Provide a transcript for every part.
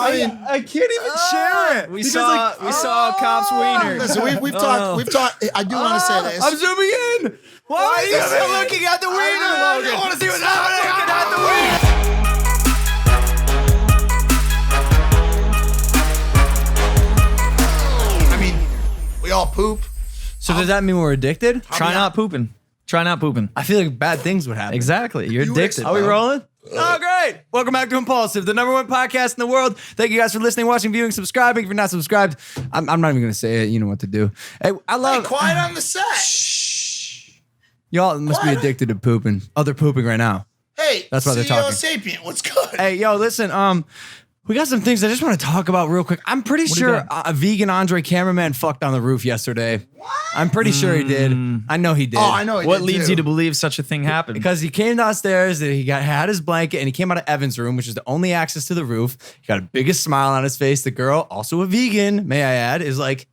I can't even share it. We saw a cop's wiener. Listen, we've talked. I do want to say this. I'm zooming in. Why are you still looking at the wiener, Logan? I want to see what's happening. Looking at the wiener. I mean, we all poop. So does that mean we're addicted? Try not pooping. I feel like bad things would happen. Exactly. You're addicted. Are we rolling? Oh, great. Welcome back to Impaulsive, the #1 podcast in the world. Thank you guys for listening, watching, viewing, subscribing. If you're not subscribed, I'm not even going to say it. You know what to do. Hey, quiet on the set. Shh. Y'all must be addicted to pooping. Oh, they're pooping right now. Hey, that's why they're talking. Sapien, what's good? Hey, yo, listen, we got some things I just want to talk about real quick. I'm pretty sure a vegan Andre cameraman fucked on the roof yesterday. What? I'm pretty sure he did. I know he did. Oh, I know he did. What leads you to believe such a thing happened? Because he came downstairs and had his blanket and he came out of Evan's room, which is the only access to the roof. He got a biggest smile on his face. The girl, also a vegan, may I add, is like,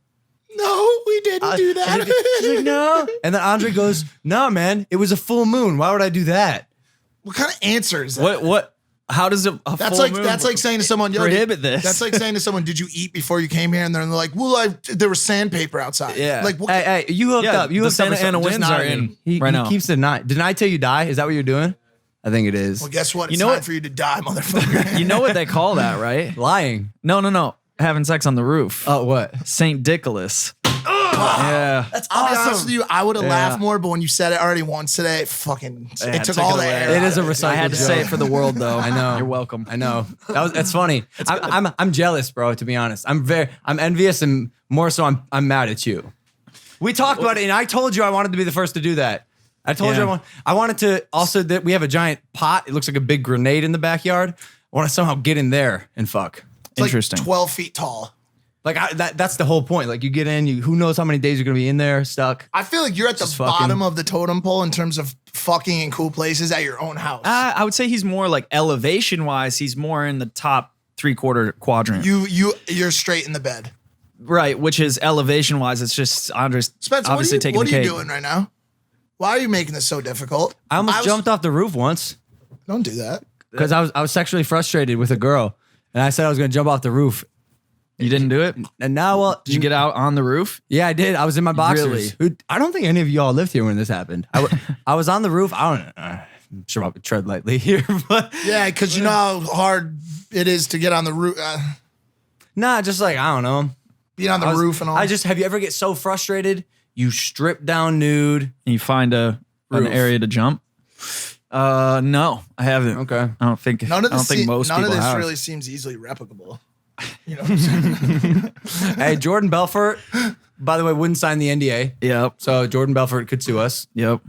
no, we didn't do that. She's like, no. And then Andre goes, no, man, it was a full moon. Why would I do that? What kind of answer is that? What? How does that's like saying to someone, prohibit this? That's like saying to someone, did you eat before you came here? And they're like, well, there was sandpaper outside. Yeah. Like, what? Hey, you hooked up. You hooked up. Santa Ana winds are in right now. He keeps denying. Didn't I tell you die? Is that what you're doing? I think it is. Well, guess what? It's time for you to die, motherfucker. You know what they call that, right? Lying. No. Having sex on the roof. Oh, what? Saint Dickolas. Wow. Yeah. That's awesome. I'll be honest with you, I would have laughed more, but when you said it already once today, it took all the air. It is a recycled I had to say it for the world, though. I know. You're welcome. I know. That's funny. I'm jealous, bro, to be honest. I'm envious, and more so I'm mad at you. We talked about it, and I told you I wanted to be the first to do that. I told you I wanted to also, that we have a giant pot. It looks like a big grenade in the backyard. I want to somehow get in there and fuck. It's interesting. Like 12 feet tall. Like that's the whole point. Like you get in, who knows how many days you're gonna be in there stuck. I feel like you're at the bottom of the totem pole in terms of fucking in cool places at your own house. I would say he's more like elevation wise. He's more in the top 3/4 quadrant. You're straight in the bed, right? Which is elevation wise. It's just Andre's Spencer. obviously taking the cake. What are you doing right now? Why are you making this so difficult? I almost jumped off the roof once. Don't do that. Because I was sexually frustrated with a girl, and I said I was gonna jump off the roof. You didn't do it? And now, did you get out on the roof? Yeah, I did. I was in my boxers. Really? I don't think any of y'all lived here when this happened. I was on the roof. I'm sure I would tread lightly here, but yeah, because you know how hard it is to get on the roof. Nah, just like I don't know, being on the roof and all. Have you ever get so frustrated you strip down nude and you find an area to jump? No, I haven't. Okay, I don't think most people have. None of this really seems easily replicable. You know what I'm saying? Hey, Jordan Belfort, by the way, wouldn't sign the NDA. Yep. So Jordan Belfort could sue us. Yep.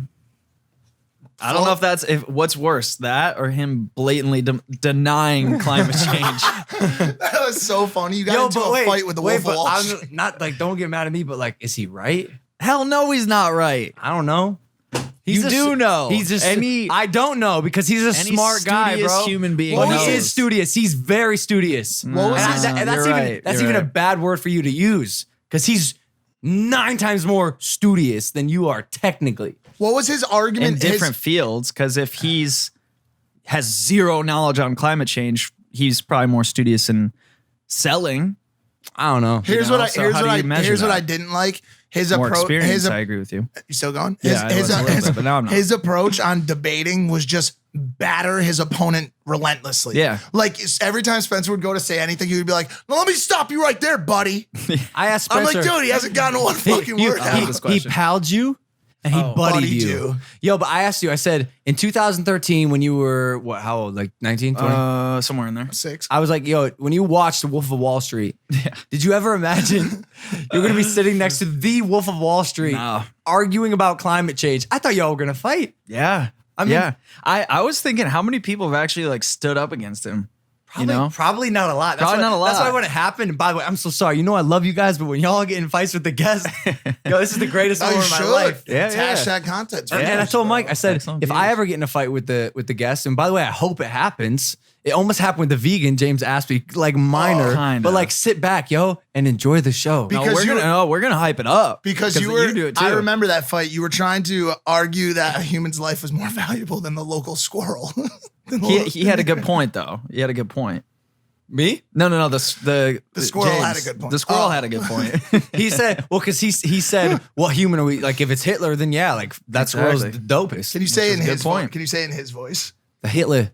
I don't know if what's worse, that or him blatantly denying climate change. That was so funny. You got into a fight with the Wolf of Wall Street. Not like, don't get mad at me, but like, is he right? Hell no, he's not right. I don't know. You do know. He's just. I don't know because he's a smart guy, bro. Human being. Well, he is studious. He's very studious. That's even a bad word for you to use because he's 9 times more studious than you are technically. What was his argument? In different fields, because if has zero knowledge on climate change, he's probably more studious in selling. I don't know. Here's what I didn't like. His approach. I agree with you. You still going? But now I'm not. His approach on debating was just batter his opponent relentlessly. Yeah. Like every time Spencer would go to say anything, he would be like, "No, let me stop you right there, buddy." I asked Spencer. I'm like, dude, he hasn't gotten one fucking word out. He palled you. And he buddied you. Yo, but I asked you, I said, in 2013, when you were, how old? Like 19, 20? Somewhere in there. 6. I was like, yo, when you watched The Wolf of Wall Street, did you ever imagine you're going to be sitting next to the Wolf of Wall Street arguing about climate change? I thought y'all were going to fight. Yeah. I was thinking, how many people have actually like stood up against him? Probably not a lot. Not a lot. That's why when it happened, and by the way, I'm so sorry. You know I love you guys, but when y'all get in fights with the guests, yo, this is the greatest moment of my life. Yeah, hashtag content. And I told Mike, I said, if I ever get in a fight with the guests, and by the way, I hope it happens. It almost happened with the vegan, James Aspie, like minor, but like sit back, yo, and enjoy the show. Because we're gonna hype it up. Because you do it too. I remember that fight. You were trying to argue that a human's life was more valuable than the local squirrel. He had a good point, though. He had a good point. Me? No. The squirrel James. had a good point. The squirrel had a good point. He said, well, because he said, what human are we? Like, if it's Hitler, then yeah, like that squirrel's the Exactly. dopest. Can you say in is a good his point. voice? Can you say in his voice? The Hitler.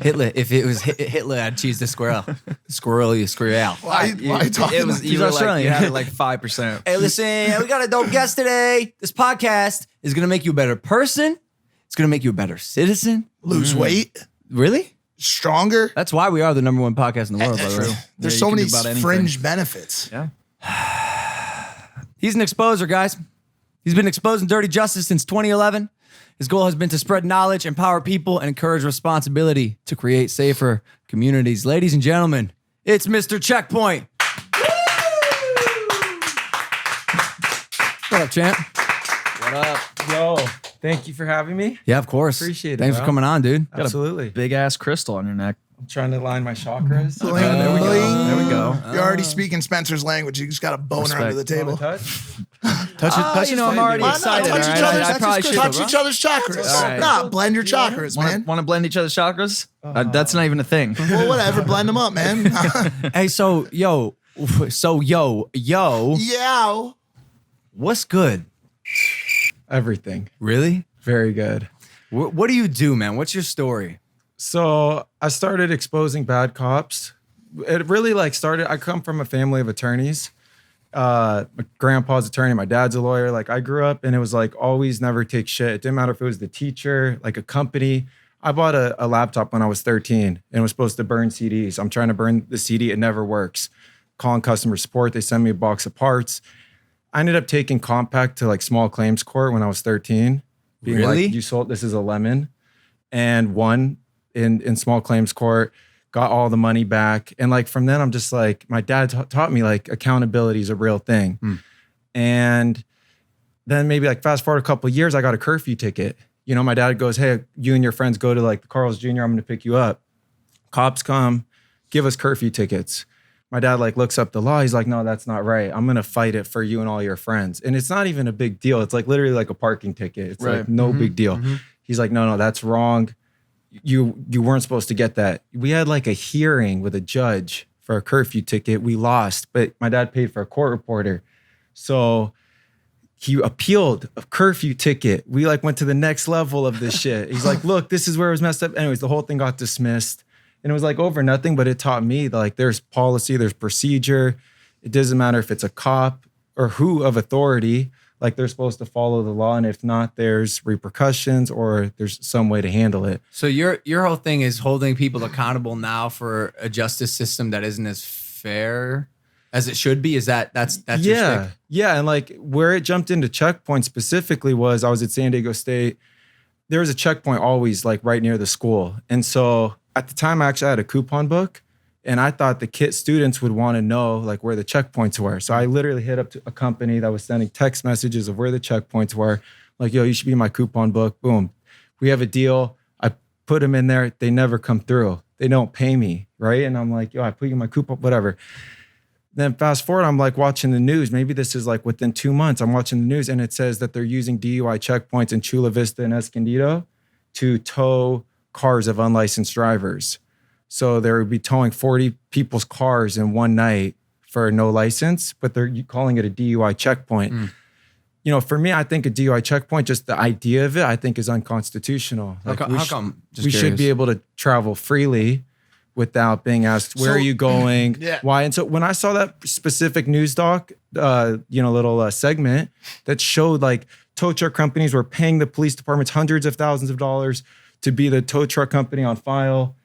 Hitler. If it was Hitler, I'd choose the squirrel. Squirrel, you squirrel. Why are you talking? It was like you were Australian. like, you had like 5%. Hey, listen, we got a dope guest today. This podcast is gonna make you a better person. It's gonna make you a better citizen. lose weight, Really? stronger? That's why we are the number one podcast in the world, by the way. There's Yeah, so you can many do about anything. fringe benefits. Yeah. He's an exposer, guys. He's been exposing dirty justice since 2011. His goal has been to spread knowledge, empower people, and encourage responsibility to create safer communities. Ladies and gentlemen, it's Mr. Checkpoint. What up, champ? What up? Yo, thank you for having me. Yeah, of course. Appreciate it, Thanks bro. for coming on, dude. Absolutely. Big ass crystal on your neck. I'm trying to line my chakras. Bling, there we go. bling. There we go. You're already speaking Spencer's language. You just got a boner under the table. Touch? Touch you know, I'm already Why not? excited. Touch all each right? other's, I probably should. touch each other's chakras. All right. Nah, blend your chakras, man. Want to blend each other's chakras? That's not even a thing. Well, whatever. Blend them up, man. Hey, so yo, Yeah. what's good? Everything. Really? Very good. What do you do, man? What's your story? So I started exposing bad cops. It really started. I come from a family of attorneys. My grandpa's attorney, my dad's a lawyer. Like I grew up and it was always never take shit. It didn't matter if it was the teacher, like a company. I bought a laptop when I was 13 and was supposed to burn CDs. I'm trying to burn the CD. It never works. Calling customer support. They send me a box of parts. I ended up taking compact to small claims court when I was 13. Being Really? you sold, this is a lemon, and won in small claims court, got all the money back. And from then I'm just my dad taught me accountability is a real thing. And then maybe fast forward a couple of years, I got a curfew ticket. You know, my dad goes, hey, you and your friends go to the Carl's Jr. I'm going to pick you up. Cops come, give us curfew tickets. My dad looks up the law. He's like, no, that's not right. I'm going to fight it for you and all your friends. And it's not even a big deal. It's literally a parking ticket. It's Right. no big deal. He's like, no, that's wrong. You weren't supposed to get that. We had a hearing with a judge for a curfew ticket. We lost, but my dad paid for a court reporter. So he appealed a curfew ticket. We went to the next level of this shit. He's like, look, this is where it was messed up. Anyways, the whole thing got dismissed. And it was over nothing, but it taught me that there's policy, there's procedure. It doesn't matter if it's a cop or who of authority, they're supposed to follow the law. And if not, there's repercussions or there's some way to handle it. So your whole thing is holding people accountable now for a justice system that isn't as fair as it should be. Is that's your Yeah. shtick? Yeah. And where it jumped into checkpoint specifically was I was at San Diego State. There was a checkpoint always right near the school. And so at the time I actually had a coupon book and I thought the KIT students would want to know where the checkpoints were. So I literally hit up to a company that was sending text messages of where the checkpoints were. Yo, you should be my coupon book. Boom. We have a deal. I put them in there. They never come through. They don't pay me. Right. And I'm yo, I put you in my coupon, whatever. Then fast forward, I'm watching the news. Maybe this is within 2 months. I'm watching the news and it says that they're using DUI checkpoints in Chula Vista and Escondido to tow cars of unlicensed drivers. So they would be towing 40 people's cars in one night for no license, but they're calling it a DUI checkpoint. You know, for me, I think a DUI checkpoint, just the idea of it, I think is unconstitutional. How come? Just we should curious. be able to travel freely without being asked, where So- are you going? Yeah. Why? And so when I saw that specific news doc, little segment that showed tow truck companies were paying the police departments hundreds of thousands of dollars to be the tow truck company on file,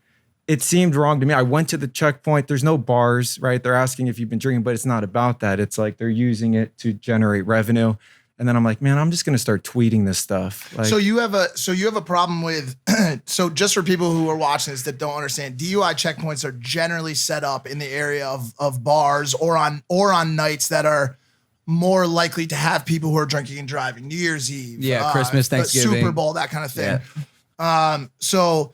it seemed wrong to me. I went to the checkpoint. There's no bars, right? They're asking if you've been drinking, but it's not about that. It's they're using it to generate revenue. And then I'm man, I'm just going to start tweeting this stuff. So you have a problem with so just for people who are watching this that don't understand, DUI checkpoints are generally set up in the area of bars or on nights that are more likely to have people who are drinking and driving. New Year's Eve, Yeah, Christmas, the Thanksgiving. Super Bowl, that kind of thing. So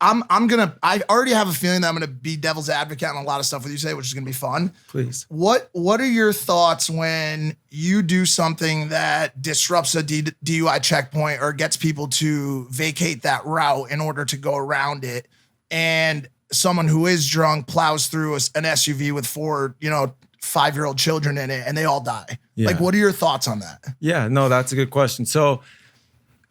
I already have a feeling that I'm gonna be devil's advocate on a lot of stuff with you today, which is gonna be fun. please. What are your thoughts when you do something that disrupts a DUI checkpoint or gets people to vacate that route in order to go around it? And someone who is drunk plows through an SUV with 4, 5-year-old children in it and they all die. Yeah. Like, what are your thoughts on that? Yeah, no, that's a good question. So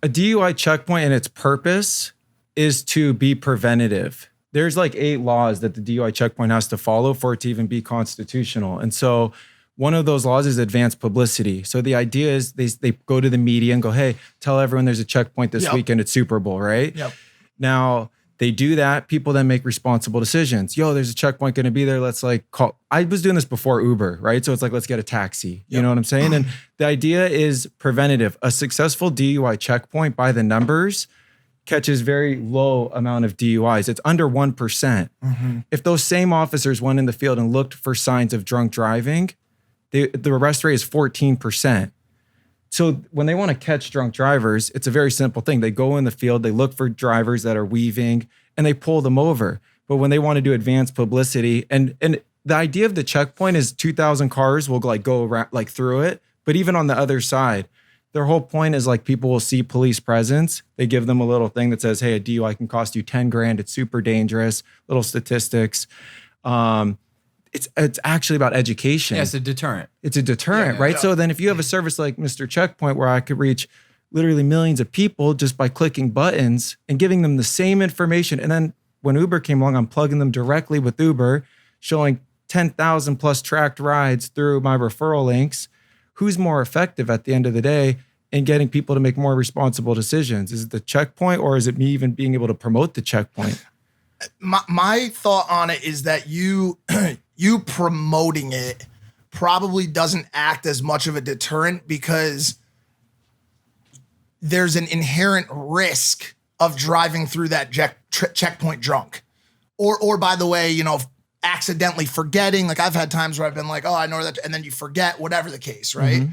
a DUI checkpoint and its purpose is to be preventative. There's like 8 laws that the DUI checkpoint has to follow for it to even be constitutional. And so one of those laws is advanced publicity. So the idea is they go to the media and go, hey, tell everyone there's a checkpoint this weekend at Super Bowl, right? Yep. Now, they do that. People then make responsible decisions. Yo, there's a checkpoint going to be there. Let's like call. I was doing this before Uber, right? So it's like, let's get a taxi. You know what I'm saying? And the idea is preventative. A successful DUI checkpoint by the numbers catches very low amount of DUIs. It's under 1%. If those same officers went in the field and looked for signs of drunk driving, the arrest rate is 14%. So when they want to catch drunk drivers, it's a very simple thing. They go in the field, they look for drivers that are weaving, and they pull them over. But when they want to do advanced publicity, and the idea of the checkpoint is 2,000 cars will like go around, like through it. But even on the other side, their whole point is like people will see police presence. They give them a little thing that says, hey, a DUI can cost you 10 grand. It's super dangerous. Little statistics. It's actually about education. Yeah, it's a deterrent. It's a deterrent, right? Yeah. So then if you have a service like Mr. Checkpoint where I could reach literally millions of people just by clicking buttons and giving them the same information. And then when Uber came along, I'm plugging them directly with Uber, showing 10,000 plus tracked rides through my referral links. Who's more effective at the end of the day in getting people to make more responsible decisions? Is it the checkpoint or is it me even being able to promote the checkpoint? My thought on it is that you promoting it probably doesn't act as much of a deterrent because there's an inherent risk of driving through that checkpoint drunk. Or by the way, accidentally forgetting. Like I've had times where I've been like, oh, I know that. And then you forget, whatever the case, right?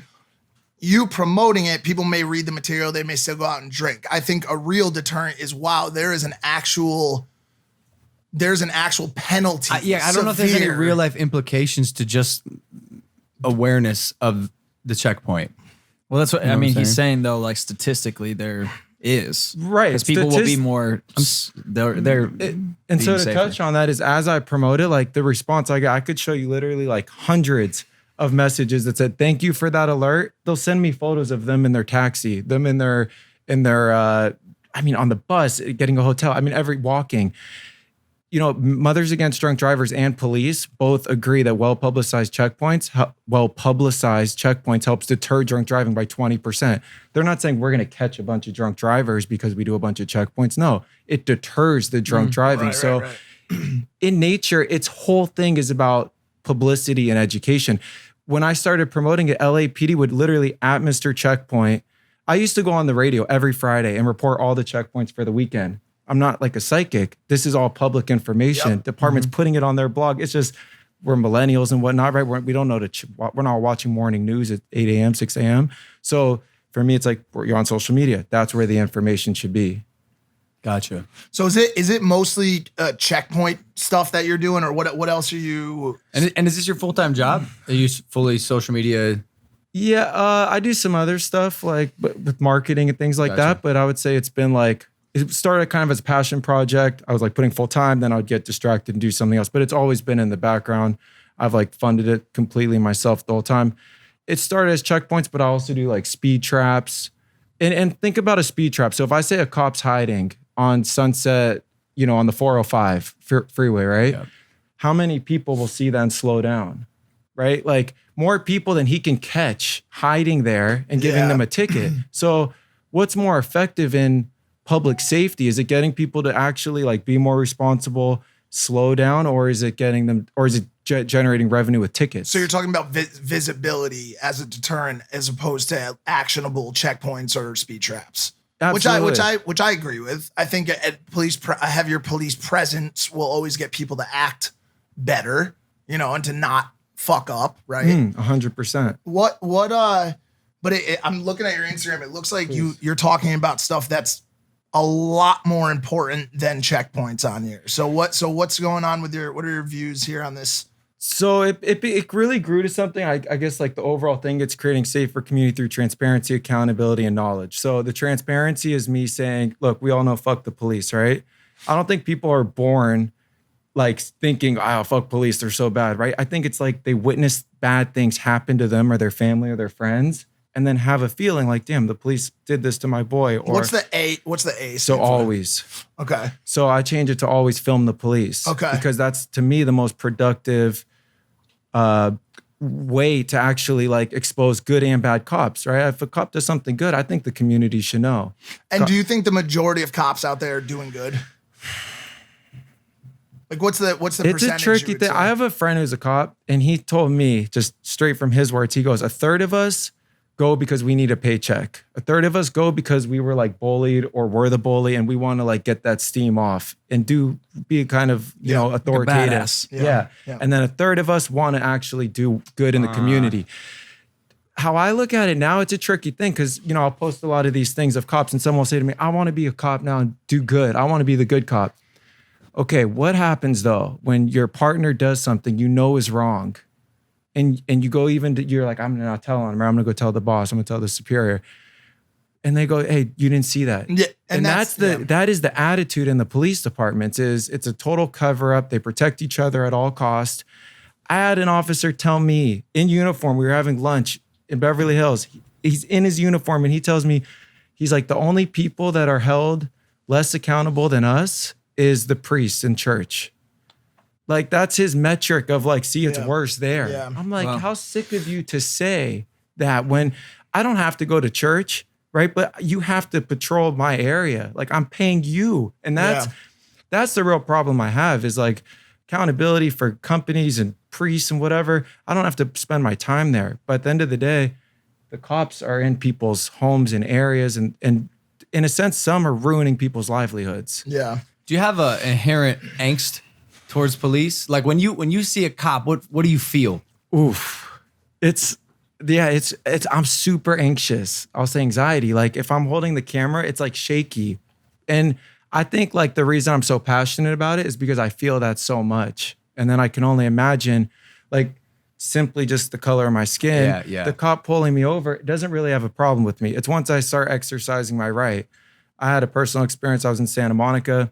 You promoting it, people may read the material. They may still go out and drink. I think a real deterrent is, wow, there's an actual penalty. I don't know if there's any real life implications to just awareness of the checkpoint. Well, that's what I mean. He's saying though, like statistically, there is right because people will be more. They're and so to touch on that is as I promote it, like the response I got, I could show you literally like hundreds of messages that said thank you for that alert. They'll send me photos of them in their taxi, them in their on the bus, getting a hotel. Every walking. Mothers Against Drunk Drivers and police both agree that well-publicized checkpoints helps deter drunk driving by 20%. They're not saying we're going to catch a bunch of drunk drivers because we do a bunch of checkpoints. No, it deters the drunk driving. Right. In nature, its whole thing is about publicity and education. When I started promoting it, LAPD would literally at Mr. Checkpoint. I used to go on the radio every Friday and report all the checkpoints for the weekend. I'm not like a psychic. This is all public information. Yep. Department's putting it on their blog. It's just we're millennials and whatnot, right? We don't know we're not watching morning news at 8 a.m., 6 a.m. So for me, it's like you're on social media. That's where the information should be. Gotcha. So is it mostly checkpoint stuff that you're doing, or what else are you? And is this your full-time job? Are you fully social media? Yeah, I do some other stuff like with marketing and things like that. But I would say it's been like. It started kind of as a passion project. I was like putting full time, then I would get distracted and do something else. But it's always been in the background. I've like funded it completely myself the whole time. It started as checkpoints, but I also do like speed traps. And think about a speed trap. So if I say a cop's hiding on Sunset, on the 405 freeway, right? Yeah. How many people will see that and slow down, right? Like more people than he can catch hiding there and giving them a ticket. So what's more effective in public safety? Is it getting people to actually like be more responsible, slow down, or is it getting them, or is it generating revenue with tickets? So you're talking about visibility as a deterrent as opposed to actionable checkpoints or speed traps. Absolutely. Which I agree with. I think a heavier police presence will always get people to act better, and to not fuck up, right? 100%. But I'm looking at your Instagram. It looks like you're talking about stuff that's a lot more important than checkpoints on here. So what's going on with what are your views here on this? So it really grew to something. I guess like the overall thing, it's creating safer community through transparency, accountability, and knowledge. So the transparency is me saying, look, we all know fuck the police, right? I don't think people are born like thinking, oh, fuck police, they're so bad, right? I think it's like they witness bad things happen to them or their family or their friends, and then have a feeling like, damn, the police did this to my boy. Or What's the A? So so always. Okay. So I change it to always film the police. Okay. Because that's, to me, the most productive way to actually like expose good and bad cops, right? If a cop does something good, I think the community should know. And do you think the majority of cops out there are doing good? Like, what's the It's percentage? a tricky you would thing. say? I have a friend who's a cop, and he told me, just straight from his words, he goes, a third of us go because we need a paycheck. A third of us go because we were like bullied or were the bully, and we want to like get that steam off and be kind of, you know, authoritative. badass. Yeah. And then a third of us want to actually do good in the community. How I look at it now, it's a tricky thing because, you know, I'll post a lot of these things of cops, and someone will say to me, I want to be a cop now and do good. I want to be the good cop. Okay, what happens though when your partner does something you know is wrong, and you go you're like, I'm not telling him, or I'm gonna go tell the boss, I'm gonna tell the superior, and they go, hey, you didn't see that. Yeah, and that is the attitude in the police departments. Is it's a total cover up. They protect each other at all costs. I had an officer tell me in uniform, we were having lunch in Beverly Hills. He's in his uniform, and he tells me, he's like, the only people that are held less accountable than us is the priests in church. Like, that's his metric of like, see, it's worse there. Yeah. I'm like, how sick of you to say that when I don't have to go to church, right? But you have to patrol my area. Like, I'm paying you. And that's the real problem I have, is like accountability for companies and priests and whatever. I don't have to spend my time there. But at the end of the day, the cops are in people's homes and areas, and in a sense, some are ruining people's livelihoods. Yeah. Do you have an inherent angst towards police? Like when you see a cop, what do you feel? Oof. It's I'm super anxious. I'll say anxiety. Like if I'm holding the camera, it's like shaky. And I think like the reason I'm so passionate about it is because I feel that so much. And then I can only imagine like simply just the color of my skin. Yeah. The cop pulling me over doesn't really have a problem with me. It's once I start exercising my right. I had a personal experience. I was in Santa Monica.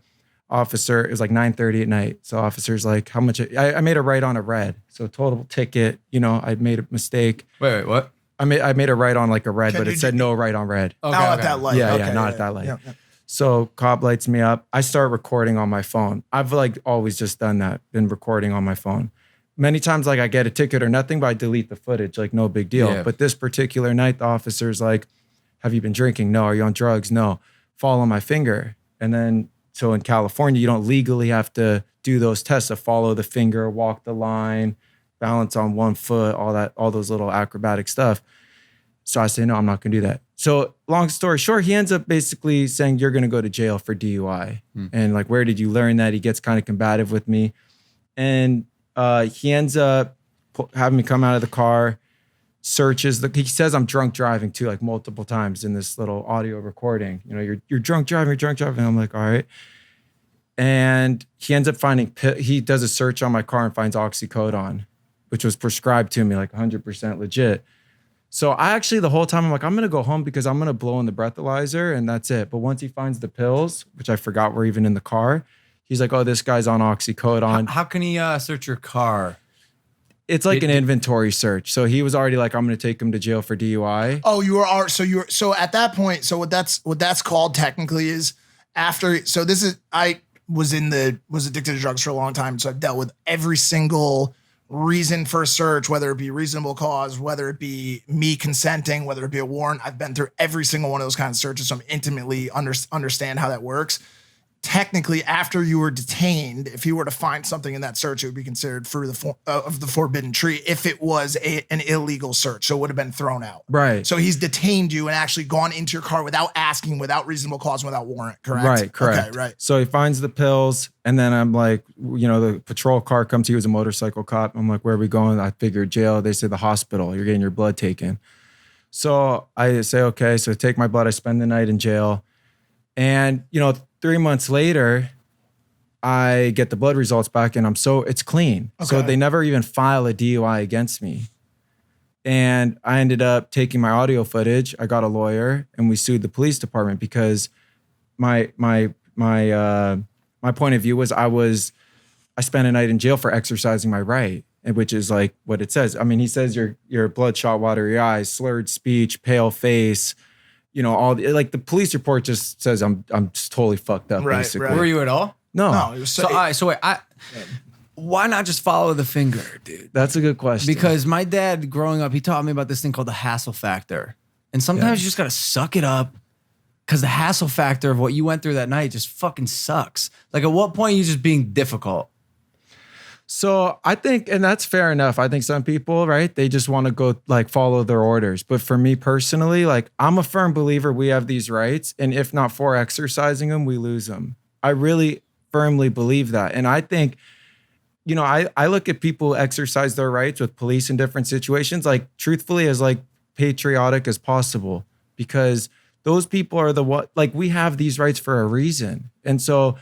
Officer, it was like 9:30 at night. So officer's like, how much? I made a right on a red. So total ticket, you know, I made a mistake. Wait, what? I made a right on like a red, but it said no right on red. Okay, Not at that light. Yeah, not at that light. Yeah. So cop lights me up. I start recording on my phone. I've like always just done that, been recording on my phone. Many times like I get a ticket or nothing, but I delete the footage, like no big deal. Yeah. But this particular night, the officer's like, have you been drinking? No. Are you on drugs? No. Follow my finger. And then, so in California, you don't legally have to do those tests of follow the finger, walk the line, balance on one foot, all those little acrobatic stuff. So I say, no, I'm not gonna do that. So long story short, he ends up basically saying, you're gonna go to jail for DUI. And like, where did you learn that? He gets kind of combative with me. And he ends up having me come out of the car, searches he says I'm drunk driving too, like multiple times in this little audio recording. You know, you're drunk driving. I'm like, all right. And he ends up finding, he does a search on my car and finds oxycodone, which was prescribed to me, like 100% legit. So I actually, the whole time I'm like, I'm going to go home because I'm going to blow in the breathalyzer and that's it. But once he finds the pills, which I forgot were even in the car, he's like, oh, this guy's on oxycodone. How can he search your car? It's like an inventory search. So he was already like, I'm going to take him to jail for DUI. Oh, so at that point, so what that's called technically is after, so this is, I was addicted to drugs for a long time. So I've dealt with every single reason for a search, whether it be reasonable cause, whether it be me consenting, whether it be a warrant. I've been through every single one of those kinds of searches. So I'm intimately understand how that works. Technically, after you were detained, if you were to find something in that search, it would be considered fruit of the forbidden tree if it was an illegal search. So it would have been thrown out. Right. So he's detained you and actually gone into your car without asking, without reasonable cause, without warrant, correct? Right, correct. Okay, right. So he finds the pills, and then I'm like, you know, the patrol car comes. He was a motorcycle cop. I'm like, where are we going? I figured jail. They say the hospital. You're getting your blood taken. So I say, okay. So I take my blood. I spend the night in jail. And, you know, 3 months later, I get the blood results back and it's clean. Okay. So they never even file a DUI against me. And I ended up taking my audio footage. I got a lawyer and we sued the police department because my point of view was I was I spent a night in jail for exercising my right, and which is like what it says. I mean, he says your bloodshot, watery eyes, slurred speech, pale face, all like the police report just says I'm just totally fucked up. Right, basically. right. Were you at all? No, it was So, all right, so wait, why not just follow the finger, dude? That's a good question. Because my dad, growing up, he taught me about this thing called the hassle factor. And sometimes you just gotta suck it up because the hassle factor of what you went through that night just fucking sucks. Like, at what point are you just being difficult? So I think, and that's fair enough. I think some people, right, they just want to go like follow their orders. But for me personally, like I'm a firm believer we have these rights. And if not for exercising them, we lose them. I really firmly believe that. And I think, I look at people who exercise their rights with police in different situations, like truthfully as like patriotic as possible, because those people are we have these rights for a reason. And so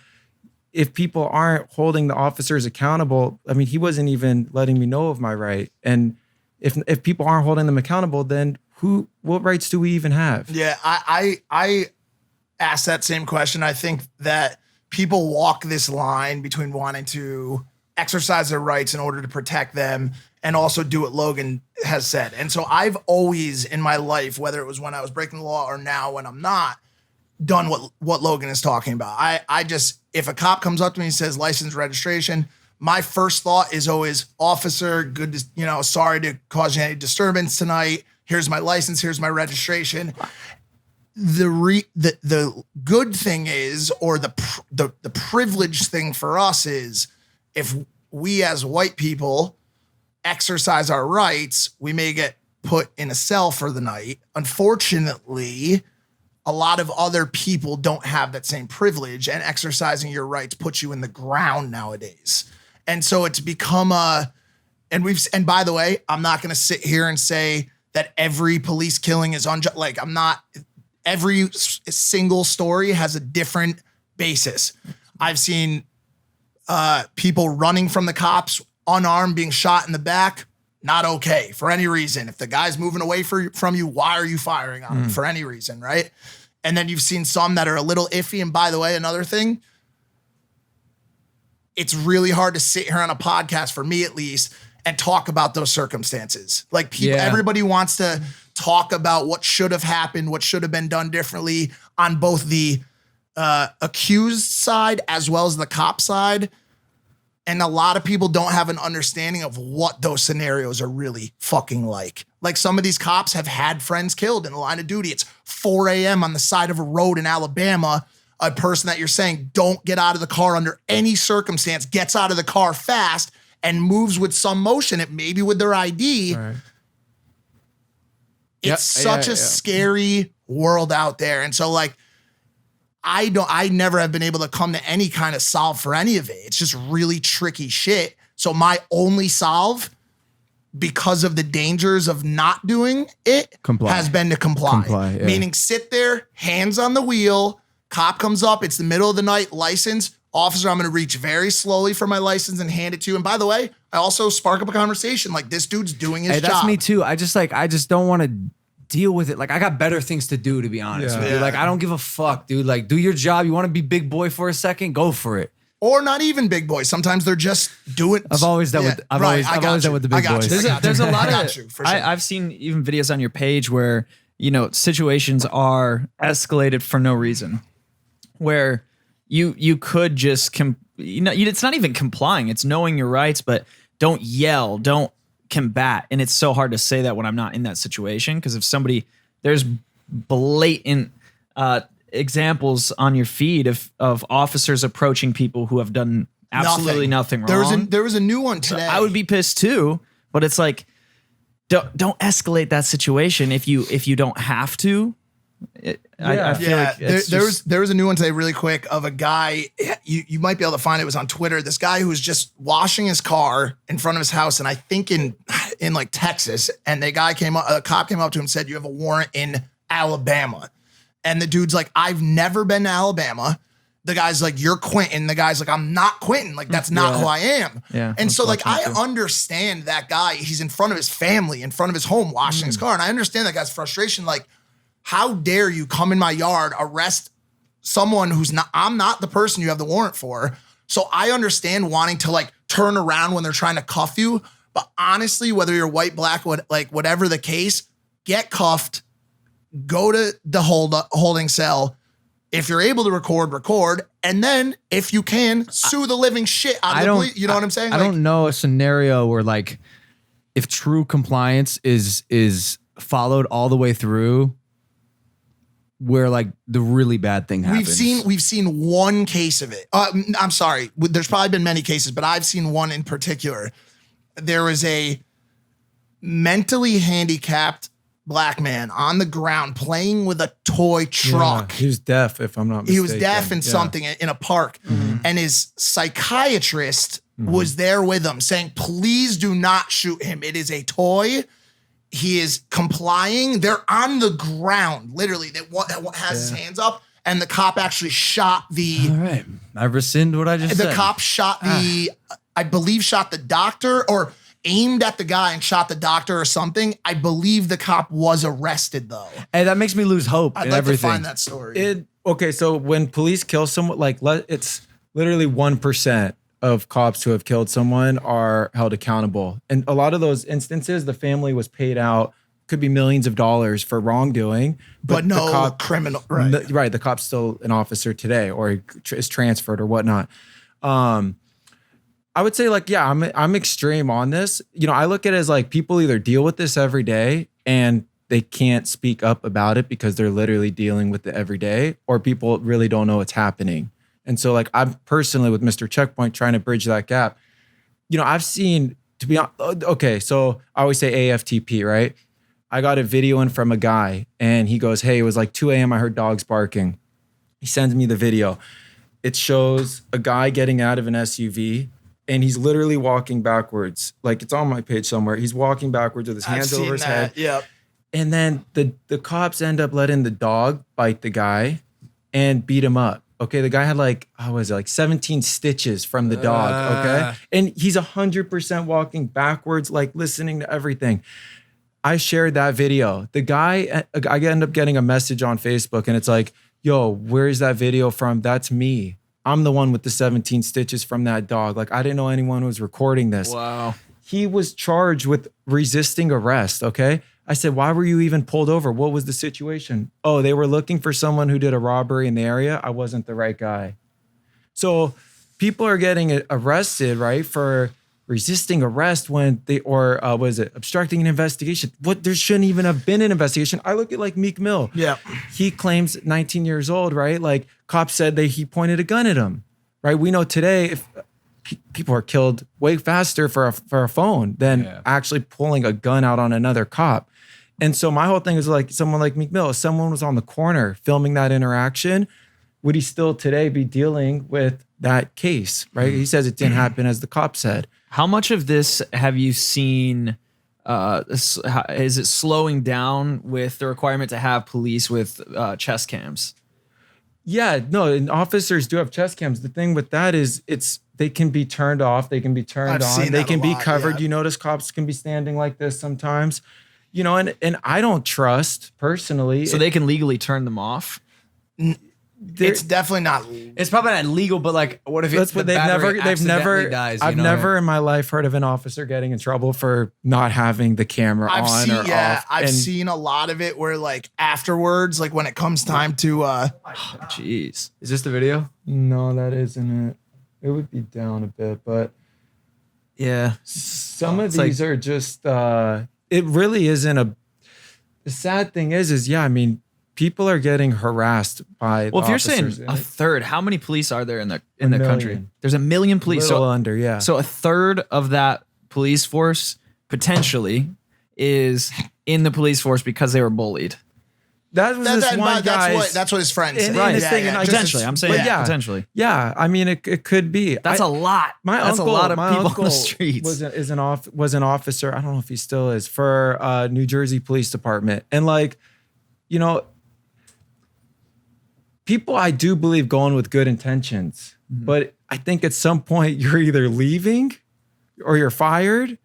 if people aren't holding the officers accountable, I mean, he wasn't even letting me know of my right. And if people aren't holding them accountable, then what rights do we even have? Yeah, I asked that same question. I think that people walk this line between wanting to exercise their rights in order to protect them and also do what Logan has said. And so I've always in my life, whether it was when I was breaking the law or now when I'm not, done what Logan is talking about. I just, if a cop comes up to me and says license, registration, my first thought is always, officer, good to, sorry to cause you any disturbance tonight. Here's my license, here's my registration. The good thing is, or the privileged thing for us is, if we as white people exercise our rights, we may get put in a cell for the night. Unfortunately, a lot of other people don't have that same privilege, and exercising your rights puts you in the ground nowadays. And so it's become and by the way, I'm not going to sit here and say that every police killing is unjust. Like, every single story has a different basis. I've seen people running from the cops, unarmed, being shot in the back. Not okay for any reason. If the guy's moving away from you, why are you firing on him for any reason, right? And then you've seen some that are a little iffy. And by the way, another thing, it's really hard to sit here on a podcast, for me at least, and talk about those circumstances. Like, everybody wants to talk about what should have happened, what should have been done differently on both the accused side as well as the cop side. And a lot of people don't have an understanding of what those scenarios are really fucking like. Like, some of these cops have had friends killed in the line of duty. It's 4 a.m. on the side of a road in Alabama. A person that you're saying don't get out of the car under any circumstance gets out of the car fast and moves with some motion, it maybe with their ID. Right. It's such a scary world out there. And so, like, I never have been able to come to any kind of solve for any of it. It's just really tricky shit. So my only solve, because of the dangers of not doing it, has been to comply. Meaning, sit there, hands on the wheel, cop comes up, it's the middle of the night, license, officer, I'm going to reach very slowly for my license and hand it to you. And by the way, I also spark up a conversation like, this dude's doing his job. That's me too. I just don't want to deal with it. Like, I got better things to do, to be honest with you. Like, I don't give a fuck, dude. Like, do your job. You want to be big boy for a second? Go for it. Or not even big boys. Sometimes they're just doing. I've always done with the big boys. There's a lot of. Sure. I've seen even videos on your page where situations are escalated for no reason, where you could just it's not even complying. It's knowing your rights, but don't yell, don't combat. And it's so hard to say that when I'm not in that situation, because if there's blatant examples on your feed of officers approaching people who have done absolutely nothing wrong. There was a new one today. I would be pissed too, but it's like, don't escalate that situation if you don't have to. I feel like there was a new one today really quick of a guy, you might be able to find it, was on Twitter, this guy who was just washing his car in front of his house, and I think in like Texas, and a cop came up to him and said, you have a warrant in Alabama. And the dude's like, I've never been to Alabama. The guy's like, you're Quentin. The guy's like, I'm not Quentin. Like, that's not who I am. Yeah, and so, like, I understand that guy. He's in front of his family, in front of his home, washing his car. And I understand that guy's frustration. Like, how dare you come in my yard, arrest someone I'm not the person you have the warrant for, So I understand wanting to like turn around when they're trying to cuff you. But honestly, whether you're white, black, whatever the case, get cuffed, go to the holding cell. If you're able to record, and then if you can, sue the living shit out of the police. You know what I'm saying? I don't know a scenario where like if true compliance is followed all the way through, where like the really bad thing happens. We've seen one case of it. I'm sorry. There's probably been many cases, but I've seen one in particular. There was a mentally handicapped black man on the ground playing with a toy truck. Yeah, he was deaf, if I'm not mistaken. He was deaf in something in a park. And his psychiatrist was there with him saying, please do not shoot him. It is a toy. He is complying. They're on the ground, literally, that has his hands up. And the cop actually shot the... All right. I rescind what I just said. The cop shot I believe shot the doctor or aimed at the guy and shot the doctor or something. I believe the cop was arrested though. Hey, that makes me lose hope I'd in like everything. to find that story. Okay, so when police kill someone, like it's literally 1% of cops who have killed someone are held accountable. And a lot of those instances, the family was paid out, could be millions of dollars for wrongdoing. But no criminal, right? Right, the cop's still an officer today or is transferred or whatnot. I would say like, yeah, I'm extreme on this. You know, I look at it as like people either deal with this every day and they can't speak up about it because they're literally dealing with it every day, or people really don't know what's happening. And so like I'm personally with Mr. Checkpoint trying to bridge that gap. You know, I've seen, to be honest, okay, so I always say AFTP, right? I got a video in from a guy and he goes, hey, it was like 2 a.m. I heard dogs barking. He sends me the video. It shows a guy getting out of an SUV and he's literally walking backwards. Like it's on my page somewhere. He's walking backwards with his hands over his head. Yep. And then the cops end up letting the dog bite the guy and beat him up. Okay, the guy had like, how was it, like 17 stitches from the dog, okay? And he's 100% walking backwards, like listening to everything. I shared that video. The guy, I end up getting a message on Facebook and it's like, yo, where's that video from? That's me. I'm the one with the 17 stitches from that dog. Like, I didn't know anyone was recording this. Wow. He was charged with resisting arrest, okay? I said, why were you even pulled over? What was the situation? Oh, they were looking for someone who did a robbery in the area. I wasn't the right guy. So people are getting arrested, right, for resisting arrest when they, or was it obstructing an investigation? What, there shouldn't even have been an investigation. I look at like Meek Mill. Yeah. He claims 19 years old, right? Like cops said he pointed a gun at him, right? We know today if people are killed way faster for a phone than actually pulling a gun out on another cop. And so my whole thing is like someone like Meek Mill, if someone was on the corner filming that interaction, would he still today be dealing with that case, right? He says it didn't happen as the cop said. How much of this have you seen? Is it slowing down with the requirement to have police with chest cams? Yeah, no, and officers do have chest cams. The thing with that is they can be turned off, they can be turned on, they can be covered. You notice cops can be standing like this sometimes, you know, and I don't trust personally. So they can legally turn them off? It's definitely not. It's probably not legal, but like, what if it's they've never dies? I've never in my life heard of an officer getting in trouble for not having the camera on or off. I've seen a lot of it where like afterwards, like when it comes time to. Jeez, is this the video? No, that isn't it. It would be down a bit, but yeah, some of these are just. It really isn't The sad thing is yeah, I mean. People are getting harassed by. Well, if you're saying a third, how many police are there in the country? There's 1 million police. So under, yeah. So a third of that police force potentially is in the police force because they were bullied. That was this one guy. That's what his friend said. Right. Potentially, I'm saying potentially. Yeah, I mean, it could be. That's a lot. That's a lot of people on the streets. Was an officer. I don't know if he still is for New Jersey Police Department, and like, you know. People, I do believe, go in with good intentions, but I think at some point you're either leaving or you're fired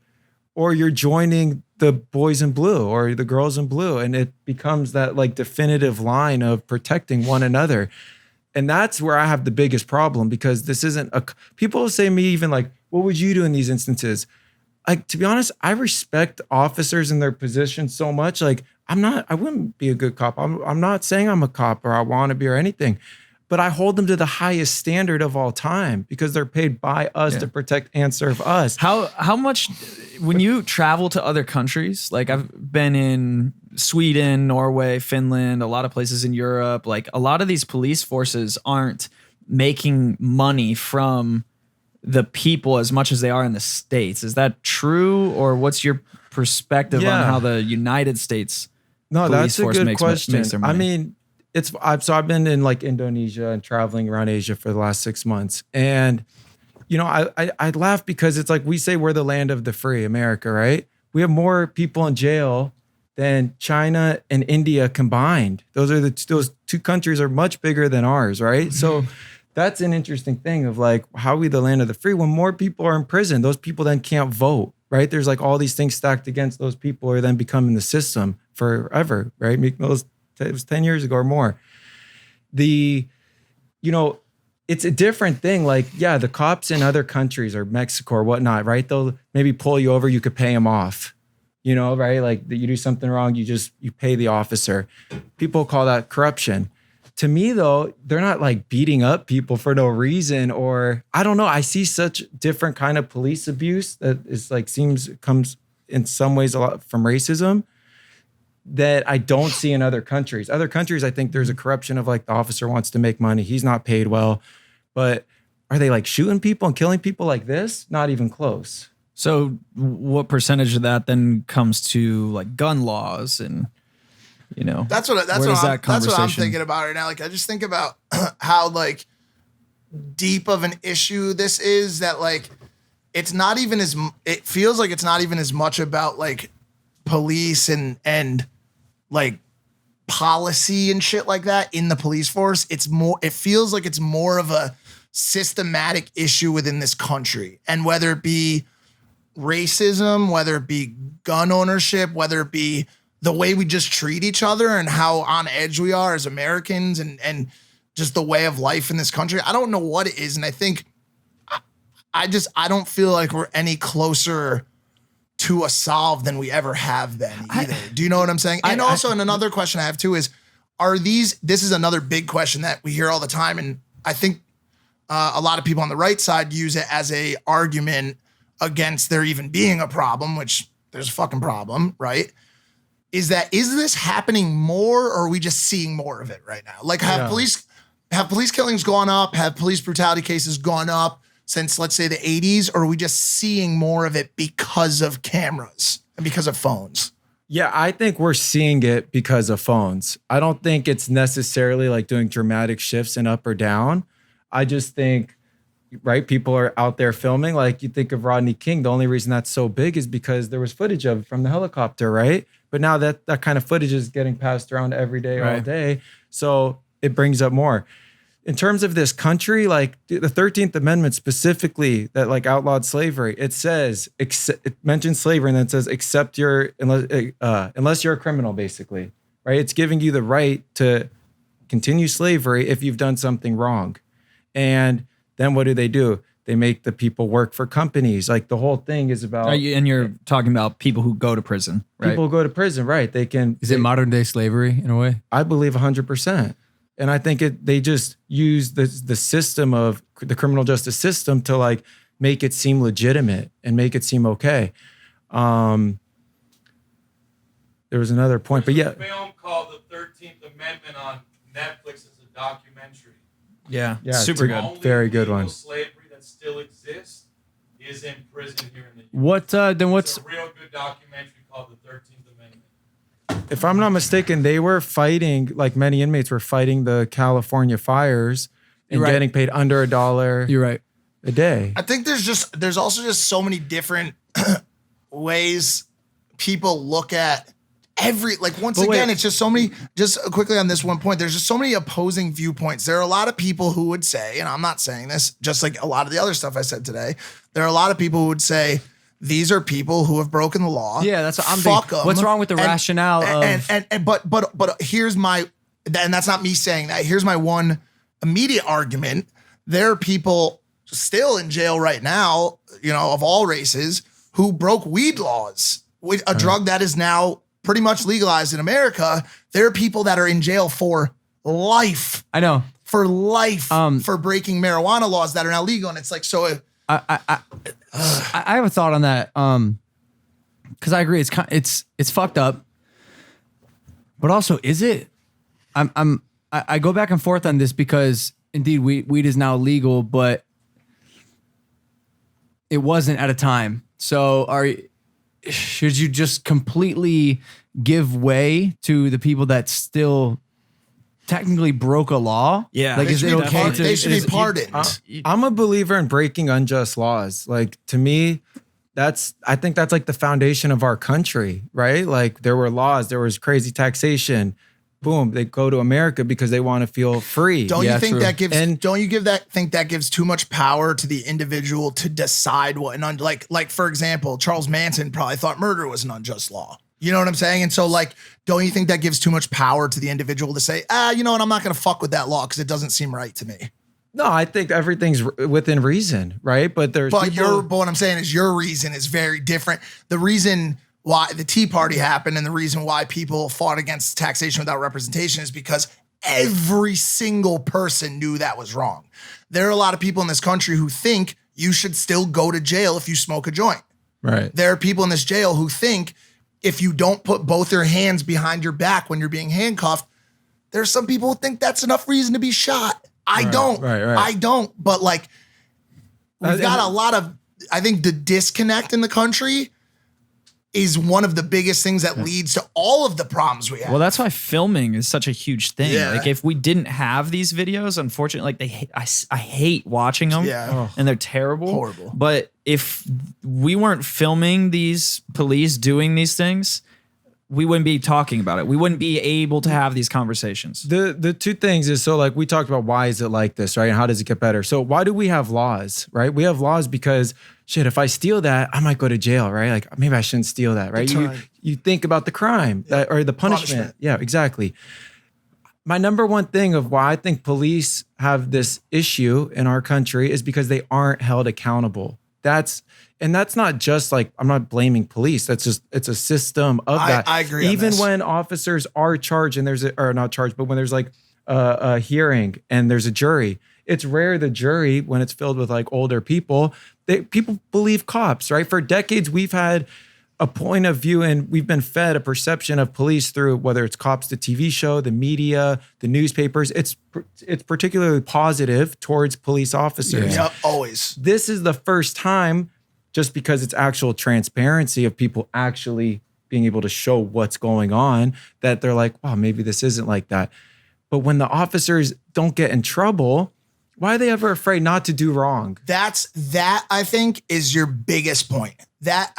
or you're joining the boys in blue or the girls in blue. And it becomes that like definitive line of protecting one another. And that's where I have the biggest problem, because this isn't people say to me even like, what would you do in these instances? Like, to be honest, I respect officers in their position so much. Like, I wouldn't be a good cop. I'm not saying I'm a cop or I want to be or anything, but I hold them to the highest standard of all time because they're paid by us to protect and serve us. How much, when you travel to other countries, like I've been in Sweden, Norway, Finland, a lot of places in Europe, like a lot of these police forces aren't making money from the people as much as they are in the States. Is that true? Or what's your perspective on how the United States No, police that's a force good makes question. their money? I mean, I've been in like Indonesia and traveling around Asia for the last 6 months. And, you know, I laugh because it's like we say we're the land of the free, America, right? We have more people in jail than China and India combined. Those two countries are much bigger than ours, right? So that's an interesting thing of like, how are we the land of the free? When more people are in prison, those people then can't vote, right? There's like all these things stacked against those people who are then becoming the system forever, right? It was 10 years ago or more. You know, it's a different thing. Like, yeah, the cops in other countries or Mexico or whatnot, right? They'll maybe pull you over, you could pay them off, you know, right? Like you do something wrong, you pay the officer. People call that corruption. To me though, they're not like beating up people for no reason, or I don't know. I see such different kind of police abuse that is like, comes in some ways a lot from racism that I don't see in other countries. Other countries, I think there's a corruption of like the officer wants to make money. He's not paid well, but are they like shooting people and killing people like this? Not even close. So what percentage of that then comes to like gun laws and, you know, That's what I'm thinking about right now. Like, I just think about how like deep of an issue this is, that like, it feels like it's not even as much about like police and like policy and shit like that in the police force. It feels like it's more of a systematic issue within this country. And whether it be racism, whether it be gun ownership, whether it be the way we just treat each other and how on edge we are as Americans and just the way of life in this country. I don't know what it is. And I think I don't feel like we're any closer to a solve than we ever have been either. Do you know what I'm saying? And another question I have too is, this is another big question that we hear all the time. And I think a lot of people on the right side use it as a argument against there even being a problem, which there's a fucking problem, right? Is this happening more, or are we just seeing more of it right now? Like, have police killings gone up? Have police brutality cases gone up since, let's say, the 80s? Or are we just seeing more of it because of cameras and because of phones? Yeah, I think we're seeing it because of phones. I don't think it's necessarily like doing dramatic shifts and up or down. I just think, right, people are out there filming. Like, you think of Rodney King, the only reason that's so big is because there was footage of it from the helicopter, right? But now that kind of footage is getting passed around every day, all day. So it brings up more. In terms of this country, like the 13th Amendment specifically that like outlawed slavery, it says, it mentions slavery and then it says, unless you're a criminal, basically, right? It's giving you the right to continue slavery if you've done something wrong. And then what do? They make the people work for companies. Like the whole thing is about. And you're talking about people who go to prison, right? People who go to prison, right? Is it modern day slavery in a way? I believe 100%. And I think they just use the system of the criminal justice system to like make it seem legitimate and make it seem okay. There was another point, but yeah. There's a film called The 13th Amendment on Netflix. It's a documentary. Yeah, super good. Very good one. Slavery that still exists is in prison here in the US. What's It's a real good documentary called The 13th Amendment. If I'm not mistaken, they were fighting, like many inmates were fighting the California fires and getting paid under $1 You're right. a day. I think there's also just so many different ways people look at it's just so many, just quickly on this one point, there's just so many opposing viewpoints. There are a lot of people who would say, and I'm not saying this, just like a lot of the other stuff I said today, there are a lot of people who would say, these are people who have broken the law. Yeah, that's what I'm Fuck thinking. What's wrong with the rationale of... But here's my, and that's not me saying that. Here's my one immediate argument, there are people still in jail right now, of all races, who broke weed laws, a drug that is now pretty much legalized in America. There are people that are in jail for life. I know. For life for breaking marijuana laws that are now legal. And it's like, so I have a thought on that. Cause I agree. It's fucked up, but also is it, I go back and forth on this because indeed weed is now legal, but it wasn't at a time. So should you just completely give way to the people that still technically broke a law? Yeah. Like, is it okay to? They should be pardoned. I'm a believer in breaking unjust laws. Like, to me, I think that's like the foundation of our country, right? Like, there were laws, there was crazy taxation. Boom, they go to America because they want to feel free. Don't you think true. that gives? Don't you think that gives too much power to the individual to decide what like for example, Charles Manson probably thought murder was an unjust law. You know what I'm saying? And so, like, don't you think that gives too much power to the individual to say, you know what, I'm not going to fuck with that law because it doesn't seem right to me? No, I think everything's within reason, right? But what I'm saying is your reason is very different. The reason why the Tea Party happened and the reason why people fought against taxation without representation is because every single person knew that was wrong. There are a lot of people in this country who think you should still go to jail if you smoke a joint. Right. There are people in this jail who think if you don't put both your hands behind your back when you're being handcuffed, there's some people who think that's enough reason to be shot. I don't. But like, we've got a lot of, I think the disconnect in the country is one of the biggest things that leads to all of the problems we have. Well, that's why filming is such a huge thing. Yeah. Like, if we didn't have these videos, unfortunately, like I hate watching them. Yeah. And they're terrible. Horrible. But if we weren't filming these police doing these things, we wouldn't be talking about it. We wouldn't be able to have these conversations. The two things is, so like we talked about why is it like this, right? And how does it get better? So why do we have laws, right? We have laws because shit, if I steal that, I might go to jail, right? Like, maybe I shouldn't steal that, right? You think about the crime or the punishment. Yeah, exactly. My number one thing of why I think police have this issue in our country is because they aren't held accountable. That's not just like, I'm not blaming police. That's just, it's a system of that. I agree. Even when officers are charged and not charged, but when there's like a hearing and there's a jury, it's rare the jury, when it's filled with like older people, people believe cops, right? For decades, we've had a point of view and we've been fed a perception of police through whether it's cops, the TV show, the media, the newspapers. It's particularly positive towards police officers. Yep, always. This is the first time, just because it's actual transparency of people actually being able to show what's going on, that they're like, wow, maybe this isn't like that. But when the officers don't get in trouble, why are they ever afraid not to do wrong? That I think is your biggest point.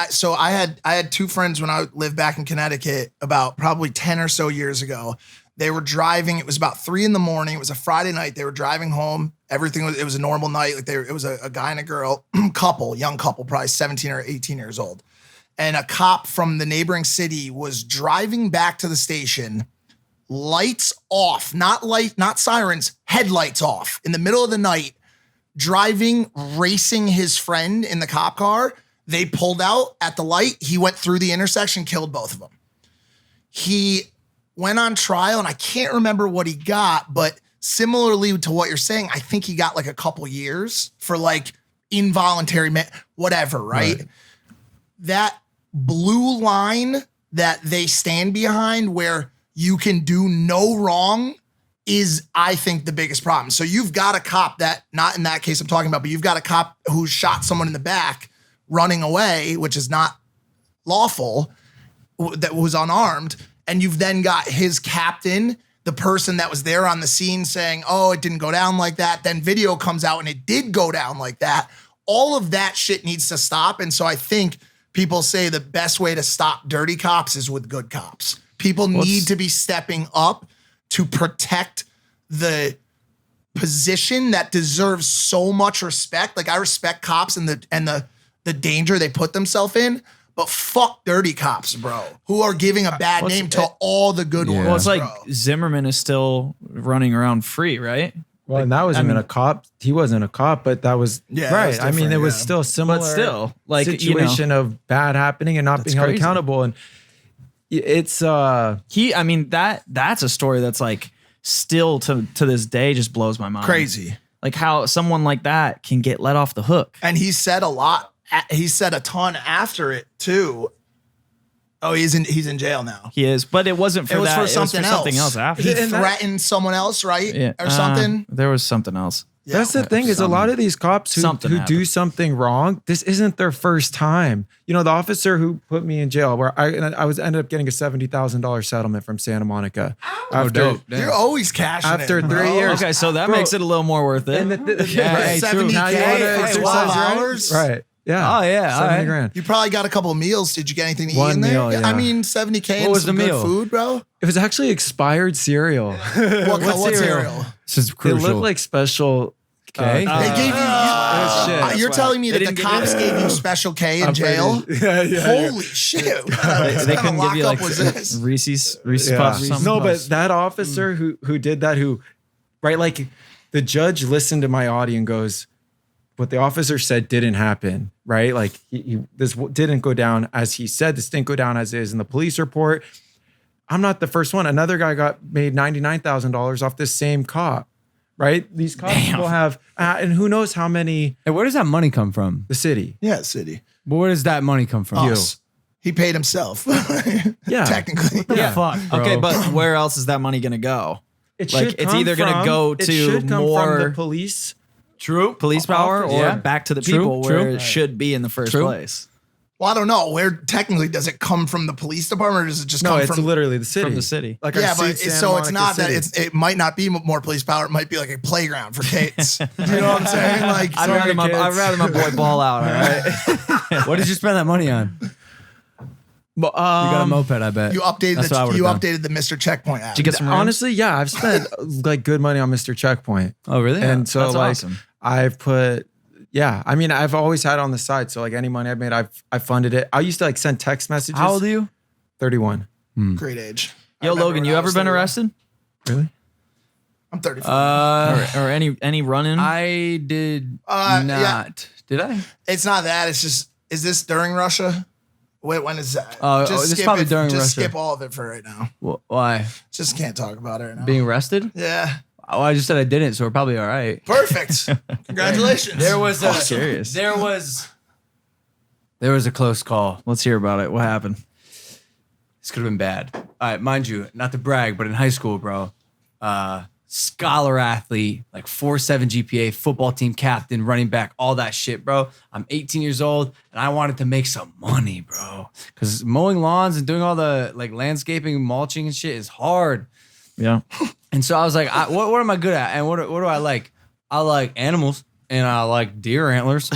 So I had two friends when I lived back in Connecticut about probably 10 or so years ago. They were driving. It was about 3 a.m. It was a Friday night. They were driving home. It was a normal night. Like it was a guy and a girl, young couple, probably 17 or 18 years old. And a cop from the neighboring city was driving back to the station, lights off, not sirens, headlights off in the middle of the night, driving, racing his friend in the cop car. They pulled out at the light. He went through the intersection, killed both of them. He went on trial, and I can't remember what he got, but similarly to what you're saying, I think he got like a couple years for like involuntary, whatever, right? That blue line that they stand behind where you can do no wrong is, I think, the biggest problem. So you've got a cop that, not in that case I'm talking about, but you've got a cop who shot someone in the back running away, which is not lawful, that was unarmed. And you've then got his captain, the person that was there on the scene, saying, oh, it didn't go down like that. Then video comes out and it did go down like that. All of that shit needs to stop. And so I think people say the best way to stop dirty cops is with good cops. People need to be stepping up to protect the position that deserves so much respect. Like, I respect cops and the danger they put themselves in, but fuck dirty cops, bro, who are giving a bad name to all the good ones. Well, it's like bro. Zimmerman is still running around free, right? Well, and that wasn't even a cop. He wasn't a cop, but that was Yeah, right. that's I mean, it different, was yeah. still similar. But still, like, situation of bad happening and not being held crazy. accountable. And it's I mean, that's a story that's like still to this day just blows my mind. Crazy. Like how someone like that can get let off the hook. And he said a lot. He said a ton after it too. Oh, he's in jail now. He is, but it wasn't for It was that. for It was something else. something else after. He And that- threatened someone else, right? Yeah. Or something. There was something else. Yeah. that's the thing is a lot of these cops who Something do happened. something wrong. This isn't their first time. You know, the officer who put me in jail, where I ended up getting a $70,000 settlement from Santa Monica. Oh, dope. Damn. You're always cashing After it, 3 bro. years. Okay, so that Bro. makes it a little more worth it. And Yeah, right. hey, true. 70K Now you want to for exercise 12 right? hours? Right. Yeah. Oh, yeah, all 70 right. grand. You probably got a couple of meals. Did you get anything to eat One in there? meal, yeah. I mean, 70K and was some the good meal? food, bro. It was actually expired cereal. What cereal? This is It crucial. looked like special. Okay. They gave you. You're telling me that the cops gave you special K in jail? Yeah. Holy shit! What they kind of couldn't give you lockup like was this? Reese's Yeah. Puffs or something. No, but that officer who did that, right, like the judge listened to my audio and goes, what the officer said didn't happen, right? Like this didn't go down as he said. This didn't go down as is in the police report. I'm not the first one. Another guy got made $99,000 off this same cop, right? These cops will have, and who knows how many, Hey, where does that money come from? the city. Yeah, city. Where does that money come from? Us. He paid himself. Yeah. Technically. Yeah. Fuck, bro. Okay, but where else is that money going to go? It Like, should it's come either gonna from- go it to should come more- from the police. True. Police power or Yeah. back to the True, people true. where it should be in the first True. place? Well, I don't know. Where technically does it come from? The police department, or does it just No, come it's from? literally the city. From the city. Like our Yeah, but seat, Santa so it's Monica not that City. it might not be more police power. It might be like a playground for kids. You know what I'm saying? Like, I'd rather my boy ball out, all right? What did you spend that money on? You got a moped, I bet. you updated That's what I would've done. updated the Mr. Checkpoint app. Did you get some rims? Honestly, yeah, I've spent like good money on Mr. Checkpoint. Oh, really? And so that's like awesome. I've put, yeah, I mean, I've always had it on the side. So like any money I've made, I funded it. I used to like send text messages. How old are you? 31. Great age. I Yo, remember Logan, when you I ever was been 31. arrested? Really? I'm 34. Or any run-in? I did yeah. not. Did I? It's not that. It's just, is this during Russia? Wait, when is that? this is probably during just Russia. skip all of it for right now. Why? Just can't talk about it right now. Being arrested? yeah. Oh, I just said I didn't, so we're probably all right. Perfect. Congratulations. There was a serious. There was a close call. Let's hear about it. What happened? This could have been bad. All right, mind you, not to brag, but in high school, bro, scholar athlete, like 4.7 GPA, football team captain, running back, all that shit, bro. I'm 18 years old and I wanted to make some money, bro. Because mowing lawns and doing all the like landscaping, mulching and shit is hard. Yeah. And so I was like, what am I good at? And what do I like? I like animals and I like deer antlers.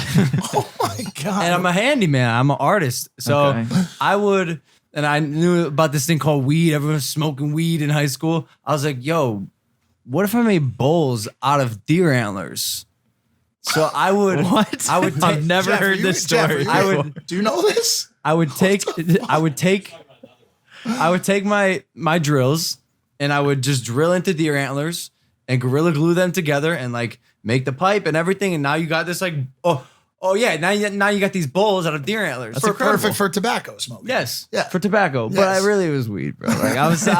Oh my God. And I'm a handyman. I'm an artist. So Okay. and I knew about this thing called weed. Everyone was smoking weed in high school. I was like, yo, what if I made bowls out of deer antlers? So I would, What? I would I've take, never Jeff, heard you- this Jeff, story. you- I would, Do you know this? I would take my drills and I would just drill into deer antlers and gorilla glue them together and like make the pipe and everything. And now you got this like, oh yeah, now you got these bowls out of deer antlers. For perfect for tobacco smoking. Yes. Yeah. For tobacco. But I Yes. really was weed, bro. Like so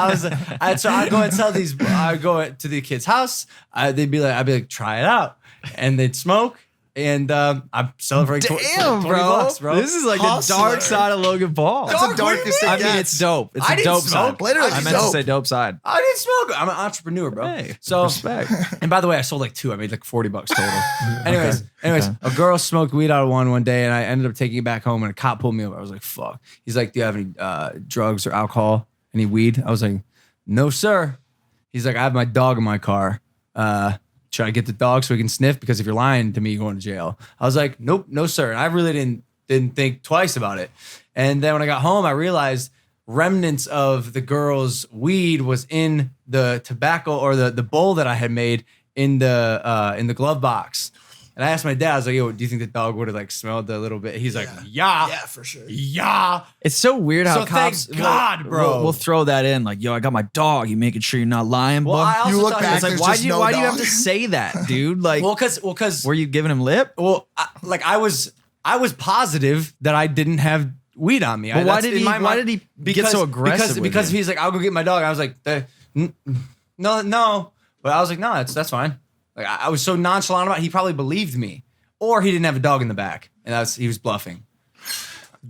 I'd go and sell these. I'd go to the kid's house. I'd be like, try it out. And they'd smoke. And I'd sell it for like Damn, 20 bro. bucks, bro. This is like Hustler. the dark side of Logan Paul. That's the darkest it I mean, gets. it's dope. It's I a didn't dope smoke. side. Literally I meant to dope. say dope side. I didn't smoke. I'm an entrepreneur, bro. Hey, so respect. And by the way, I sold like 2. I made like $40 total. Anyways, a girl smoked weed out of one day, and I ended up taking it back home, and a cop pulled me over. I was like, "Fuck." He's like, "Do you have any drugs or alcohol? Any weed?" I was like, "No, sir." He's like, "I have my dog in my car. Should I get the dog so he can sniff? Because if you're lying to me, you're going to jail." I was like, "Nope, no, sir." And I really didn't think twice about it. And then when I got home, I realized remnants of the girl's weed was in the tobacco or the bowl that I had made in the glove box. And I asked my dad, I was like, yo, do you think the dog would have like smelled a little bit? He's like, Yeah, yeah. for sure. Yeah. It's so weird how So cops thank God, bro. will throw that in like, yo, I got my dog. You making sure you're not lying, Well, bud? I also You look thought back, he was It's like, like, there's why just do you no have to dog. say that, dude? Like, because were you giving him lip? well, I was positive that I didn't have weed on me. But why That's did in he? my Why mind. did he get so aggressive? with Because you? he's like, I'll go get my dog. I was like, no. But I was like, no, that's fine. Like I was so nonchalant about it, he probably believed me. Or he didn't have a dog in the back. And he was bluffing.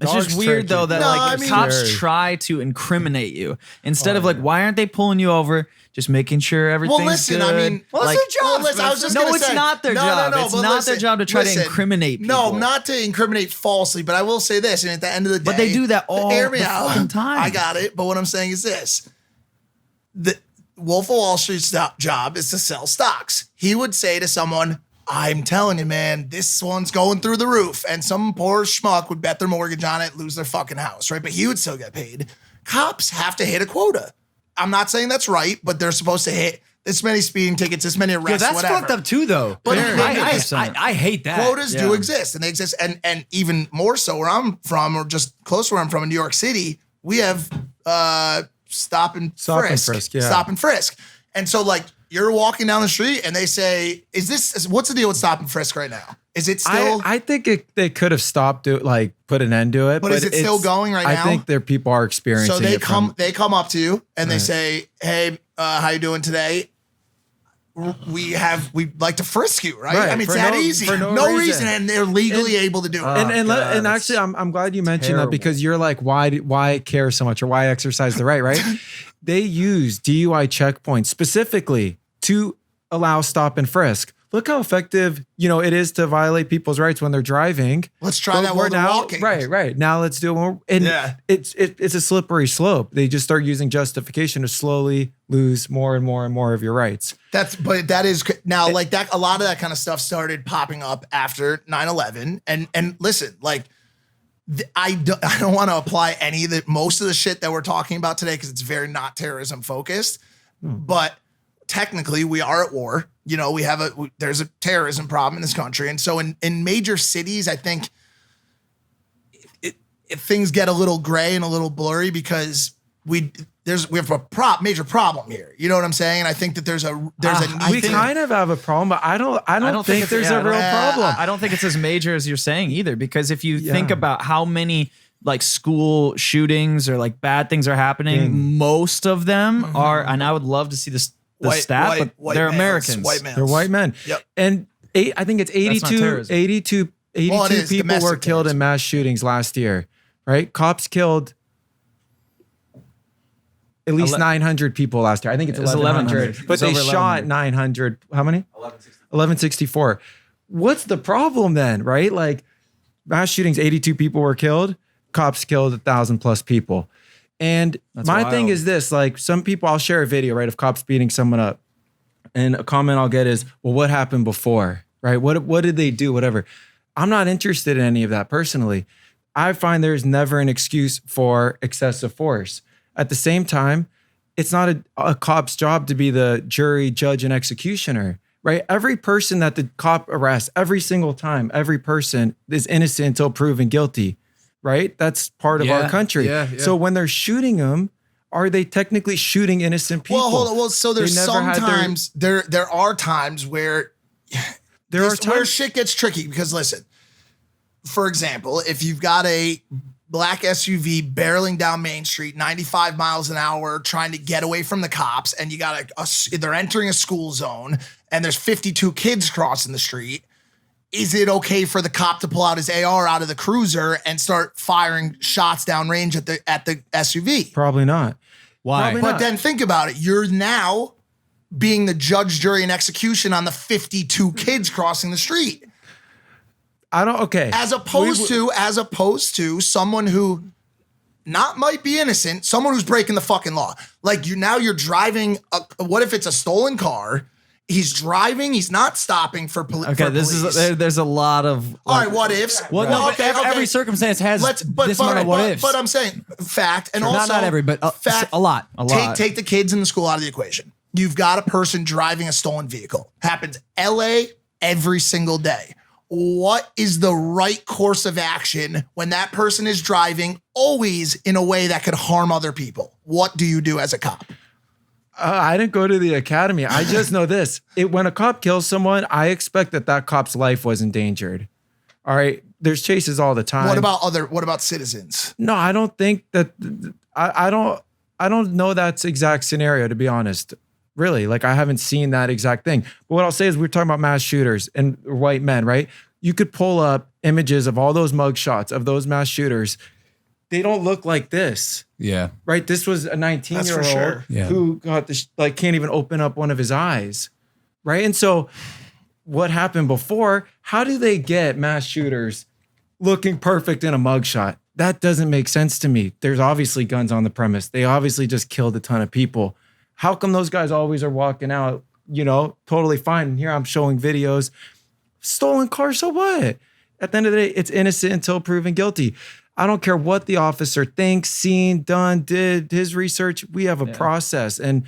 It's just Dog's weird though tricky. that No, like I mean- cops Scary. try to incriminate you instead of like, why aren't they pulling you over? Just making sure everything's Well, listen, good. I mean, Well, like, it's their job. listen, I was just No, gonna it's say, not their job. It's but not their job to try to incriminate No, people. not to incriminate falsely, but I will say this, and at the end of the day, But they do that all hear me the out. fucking time. I got it, but what I'm saying is this: the Wolf of Wall Street's job is to sell stocks. He would say to someone, I'm telling you, man, this one's going through the roof. And some poor schmuck would bet their mortgage on it, lose their fucking house, right? But he would still get paid. Cops have to hit a quota. I'm not saying that's right, but they're supposed to hit this many speeding tickets, this many Yeah, arrests, that's whatever. fucked up too, though. But I hate that. Quotas do exist, and they exist, and even more so where I'm from, or just close to where I'm from in New York City, we have stop and frisk. yeah. Stop and frisk. And so like you're walking down the street and they say, what's the deal with stop and frisk right now? Is it still I think they could have stopped it, like put an end to it. But is it still it's- going right now? I think their people are experiencing so they it. they come up to you and they say, hey, how you doing today? We'd like to frisk you, right? Right, I mean, it's for that no- easy. for no No reason. reason, and they're legally able to do it. and God, actually, I'm glad you mentioned terrible. that because you're like, why care so much or why exercise the right? They use DUI checkpoints specifically to allow stop and frisk. Look how effective it is to violate people's rights when they're driving. Let's try But that while they're walking. Right. Now let's do it. And Yeah. it's a slippery slope. They just start using justification to slowly lose more and more and more of your rights. But that is now like that. A lot of that kind of stuff started popping up after 9/11. And listen, like I don't want to apply most of the shit that we're talking about today because it's very not terrorism focused. But technically, we are at war. There's a terrorism problem in this country, and so in major cities, I think if things get a little gray and a little blurry because we have a major problem here. You know what I'm saying? And I think that there's a We need to- kind of have a problem, but I don't think there's a real problem. I don't think it's as major as you're saying either. Because if you think about how many like school shootings or like bad things are happening, most of them are, and I would love to see the stat, but they're males, Americans. White males. They're white men. Yep. And I think it's not terrorism. 82 Well, it is people were domestic killed terrorism. in mass shootings last year, right? Cops killed at least 900 people last year. I think it's It was 1,100. 1,100. But It they was over shot 1,100. 900. How many? 1164. What's the problem then, right? Like mass shootings, 82 people were killed. Cops killed 1,000 plus people. And my thing wild. is this, like some people, I'll share a video, right, of cops beating someone up. And a comment I'll get is, well, what happened before, right? What did they do? Whatever. I'm not interested in any of that personally. I find there's never an excuse for excessive force. At the same time, it's not a cop's job to be the jury, judge, and executioner, right? Every person that the cop arrests, every single time, every person is innocent until proven guilty, right? That's part of our country. Yeah. So when they're shooting them, are they technically shooting innocent people? Well, hold on. Well, so there's They never had their- sometimes there are times where where shit gets tricky because listen, for example, if you've got a black SUV barreling down Main Street, 95 miles an hour, trying to get away from the cops, and you got they're entering a school zone, and there's 52 kids crossing the street. Is it okay for the cop to pull out his AR out of the cruiser and start firing shots downrange at the SUV? Probably not. Why? Probably But not. then think about it. You're now being the judge, jury, and execution on the 52 kids crossing the street. Okay. As opposed to someone who might be innocent, someone who's breaking the fucking law. Like you're driving. What if it's a stolen car? He's driving. He's not stopping for police. Okay, there's a lot of. All right, what ifs? Well, no, every circumstance has this amount of what ifs. But I'm saying fact, and Not also every, but a lot. Take the kids in the school out of the equation. You've got a person driving a stolen vehicle. Happens L.A. every single day. What is the right course of action when that person is driving always in a way that could harm other people? What do you do as a cop? I didn't go to the academy. I just know this. When a cop kills someone, I expect that cop's life was endangered. All right. There's chases all the time. What about citizens? No, I don't think that. I don't know that's exact scenario, to be honest. Really, like I haven't seen that exact thing. But what I'll say is we're talking about mass shooters and white men, right? You could pull up images of all those mug shots of those mass shooters. They don't look like this. Yeah. Right? This was a 19-year-old sure. who got can't even open up one of his eyes. Right? And so what happened before, how do they get mass shooters looking perfect in a mugshot? That doesn't make sense to me. There's obviously guns on the premise. They obviously just killed a ton of people. How come those guys always are walking out, totally fine? And here I'm showing videos. Stolen car, so what? At the end of the day, it's innocent until proven guilty. I don't care what the officer thinks, seen, done, did, his research. We have a process. And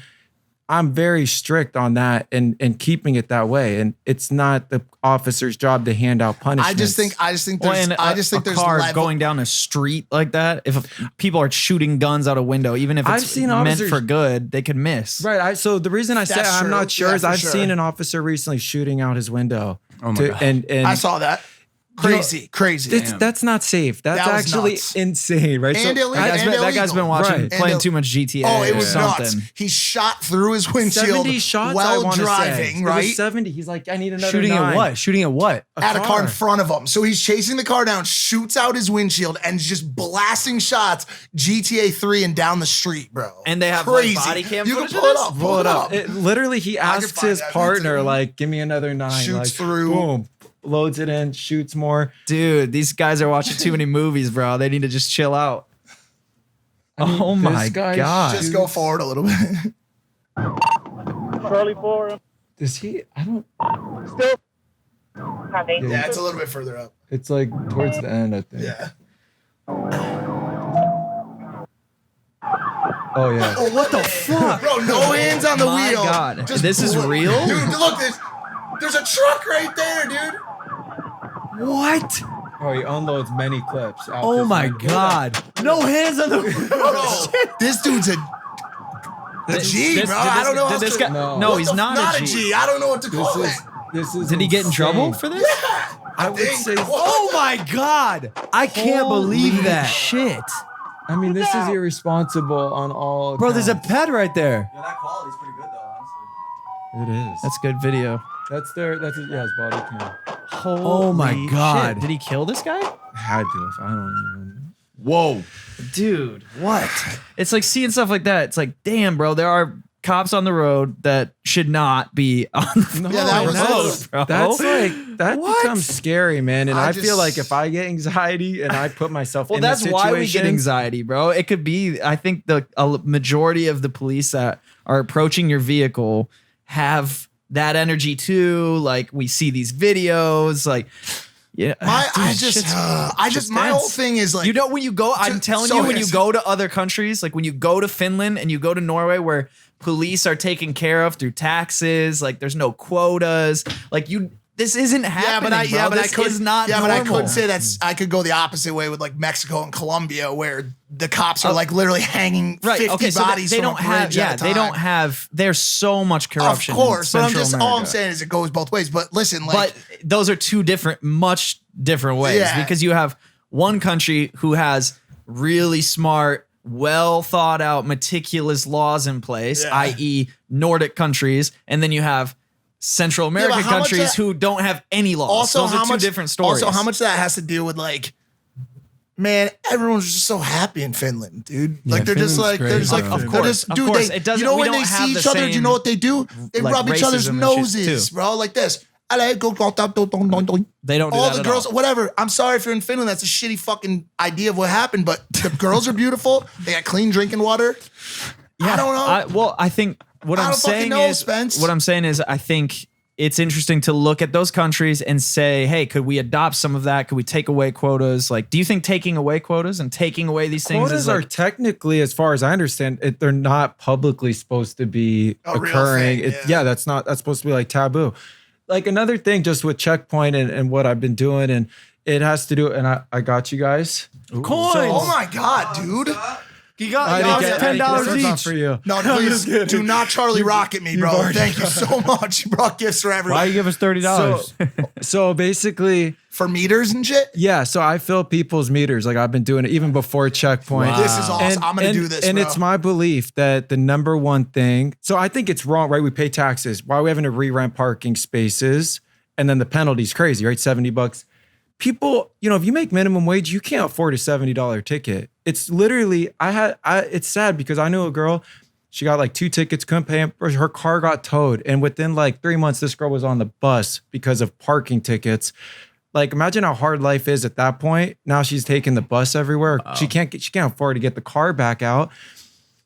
I'm very strict on that and keeping it that way. And it's not the officer's job to hand out punishments. I just think there's car level. going down a street like that. If people are shooting guns out a window, even if it's meant for good, they could miss. Right. So the reason I say That's I'm true. not sure Yeah, is for I've sure. seen an officer recently shooting out his window. Oh my God. And I saw that. Crazy. That's not safe. That's That was actually nuts. insane, right? And illegal. That guy's been watching, Right. playing And too much GTA. Oh, it or was something. nuts. He shot through his windshield 70 shots, I while want to say. driving, It right? was 70. He's like, I need another Shooting 9. at what? Shooting at what? At a car in front of him. So he's chasing the car down, shoots out his windshield, and just blasting shots GTA 3 and down the street, bro. And they have, crazy. like, body cam You can footage pull of it this? up. Pull it up. Literally, he I can asks find his that. partner, like, give me another 9. Shoots like, through. Boom. Loads it in, shoots more. Dude, these guys are watching too many movies, bro. They need to just chill out. Oh my This guy God. Just go forward a little bit. Charlie 4. Does he? I don't. Yeah, it's a little bit further up. It's like towards the end, I think. Yeah. Oh, yeah. Oh, what the fuck? Bro, no hands on the My wheel. God. This is real? Dude, look, there's a truck right there, dude. What? Oh, he unloads many clips. out Oh this my one. God. No hands on the. Bro, this dude's a G, bro. I don't know. Did how this to- guy? No. No, What he's the- not a G. I don't know what to call it. This is. Did he get in trouble insane. for this? I would think. say. Oh my God. I can't believe that. Shit. I mean, this is irresponsible on all. Bro, there's a accounts. pet right there. Yeah, that quality's pretty good though, honestly. It is. That's good video. That's his body cam. Oh my Holy God. shit. Did he kill this guy? Had to. If I don't even. Whoa. Dude, what? It's like seeing stuff like that. It's like, damn, bro, there are cops on the road that should not be on the Yeah, that was road, bro. That's like that What? becomes scary, man. And I I feel just- like if I get anxiety and I put myself Well, in that's the why we get situation- anxiety, bro. It could be, I think a majority of the police that are approaching your vehicle have that energy too. Like we see these videos, like, yeah. dude, My whole thing is like, You know, when you go, I'm telling so you, when you here's- go to other countries, like when you go to Finland and you go to Norway where police are taken care of through taxes, like there's no quotas, like this isn't happening, bro. This is not but I normal. could say I could go the opposite way with like Mexico and Colombia, where the cops are like literally hanging 50 bodies they from don't a have, bridge at a they time. don't have, there's so much Of corruption. course, in but Central all I'm America. saying is it goes both ways. But listen, like, But those are two much different ways, Yeah. because you have one country who has really smart, well thought out, meticulous laws in place, Yeah. i.e. Nordic countries. And then you have Central American how much countries that- who don't have any laws. also Those how are two much different stories. Also, how much that has to do with like, man, everyone's just so happy in Finland, dude. Like they're just Finland's like great, they're just like bro. Of they're course, just- of dude, course. they- It doesn't- you know we when don't they have see the each other, do you same, know what they do? They like, rub each other's racism and shit, noses, too. bro, like this. They They don't do all that the at girls, all. whatever. I'm sorry if you're in Finland. That's a shitty fucking idea of what happened. But the girls are beautiful. They got clean drinking water. I don't know. I think what I I'm don't fucking saying know, is, Spence. what I'm saying is, I think it's interesting to look at those countries and say, hey, could we adopt some of that? Could we take away quotas? Like, do you think taking away quotas and taking away these things Quotas is are like, technically, as far as I understand it, they're not publicly supposed to be A real occurring. thing, Yeah, that's supposed to be like taboo. like another thing just with Checkpoint and what I've been doing, and it has to do, and I got you guys. Coins. Oh my God, dude. You got I didn't get- $10 That's not each. for you. No, please do not Charlie Rocket me, bro. Thank you so much. You brought gifts for everyone. Why you give us $30? So basically, For meters and shit? yeah. So I fill people's meters. Like I've been doing it even before Checkpoint. Wow. This is awesome. I'm going to do this, And bro. it's my belief that the number one thing. So I think it's wrong, right? We pay taxes. Why are we having to re-rent parking spaces? And then the penalty's crazy, right? $70. People, if you make minimum wage, you can't afford a $70 ticket. It's literally, it's sad because I knew a girl, she got like 2 tickets, couldn't pay them. Her car got towed. And within like 3 months, this girl was on the bus because of parking tickets. Like, imagine how hard life is at that point. Now she's taking the bus everywhere. Wow. She can't afford to get the car back out.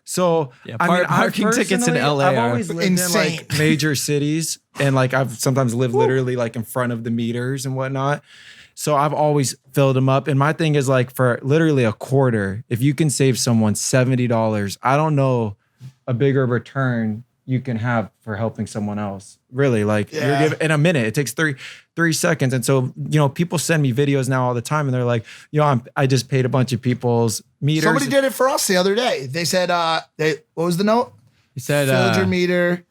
So parking tickets in LA I've are always lived insane. in like major cities, and like I've sometimes lived literally like in front of the meters and whatnot. So I've always filled them up. And my thing is like for literally a quarter, if you can save someone $70, I don't know a bigger return you can have for helping someone else. Really, like you're giving in a minute. It takes three seconds. And so, people send me videos now all the time and they're like, I just paid a bunch of people's meters. Somebody did it for us the other day. They said, what was the note? He said, Filled your meter.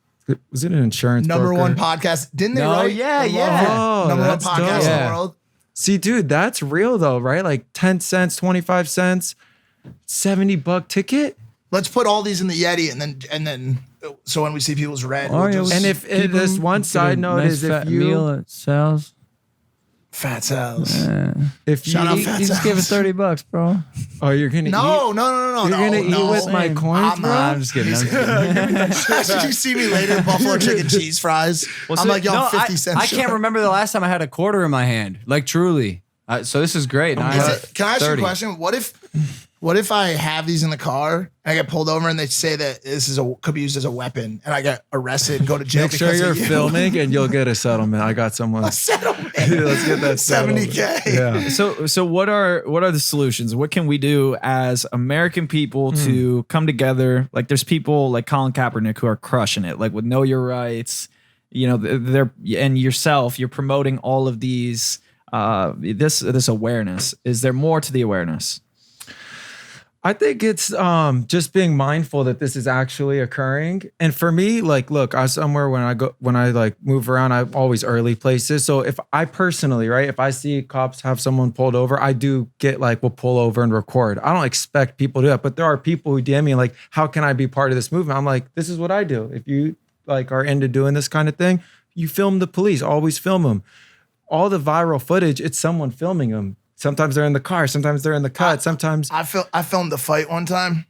Was it an insurance Number broker? one podcast. Didn't they No, write? yeah, Unlawful, yeah. Oh, number one that's podcast dope. in the world. See, dude, that's real though, right? Like 10 cents, 25 cents, $70 ticket. Let's put all these in the Yeti and then so when we see people's red, we'll just And if this one side note is if you meal at Sal's. fat cells. if you Shout out eat, Fat You just give us Sal's. $30, bro. oh, you're gonna No, eat. no. You're gonna eat with my coins, I'm bro. not. I'm just kidding. I'm just kidding. Should you see me later? Buffalo chicken cheese fries. I'm like, yo, No, 50 cents. I can't remember the last time I had a quarter in my hand. Like truly. So this is great. Now I have Can I ask you a 30. question? What if I have these in the car and I get pulled over and they say that this is could be used as a weapon and I get arrested and go to jail? Make sure because you're of you? filming and you'll get a settlement. I got someone. A settlement. Let's get that settlement. 70K. Yeah. So what are the solutions? What can we do as American people to come together? Like there's people like Colin Kaepernick who are crushing it, like with Know Your Rights, they're and yourself, you're promoting all of these this awareness. Is there more to the awareness? I think it's just being mindful that this is actually occurring. And for me, like, look, I somewhere when I like move around, I'm always early places. So if I personally, right, if I see cops have someone pulled over, I do get like, we'll pull over and record. I don't expect people to do that, but there are people who DM me like, how can I be part of this movement? I'm like, this is what I do. If you like are into doing this kind of thing, you film the police, always film them. All the viral footage, it's someone filming them. Sometimes they're in the car. Sometimes they're in the cut. Sometimes I filmed the fight one time.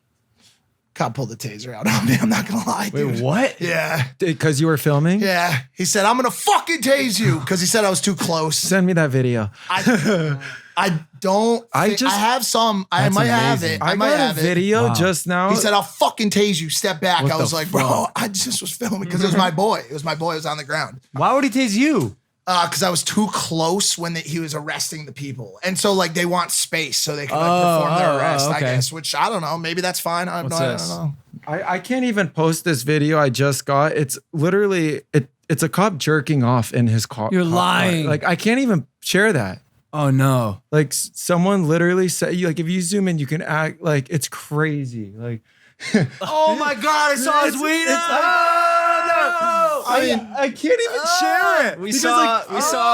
Cop pulled the taser out on me. I'm not gonna lie. Wait, dude. what? Yeah. because you were filming. Yeah. He said, I'm gonna fucking tase you because he said I was too close. Send me that video. I don't. I think- just- I have some. I That's might have amazing. it. I might got have a it. video Wow. just now. He said, I'll fucking tase you. Step back. What I was the like, bro, fuck? I just was filming because it was my boy. It was my boy. It was on the ground. Why would he tase you? Because I was too close when he was arresting the people. And so, like, they want space so they can like, Oh, perform their oh, arrest, I okay. guess, which I don't know. Maybe that's fine. I What's don't this? know. I can't even post this video I just got. It's literally it's a cop jerking off in his car. You're lying. Like I can't even share that. Oh no. Like someone literally said, like if you zoom in, you can act like it's crazy. Like Oh my God! I saw his wiener. I can't even share it. We saw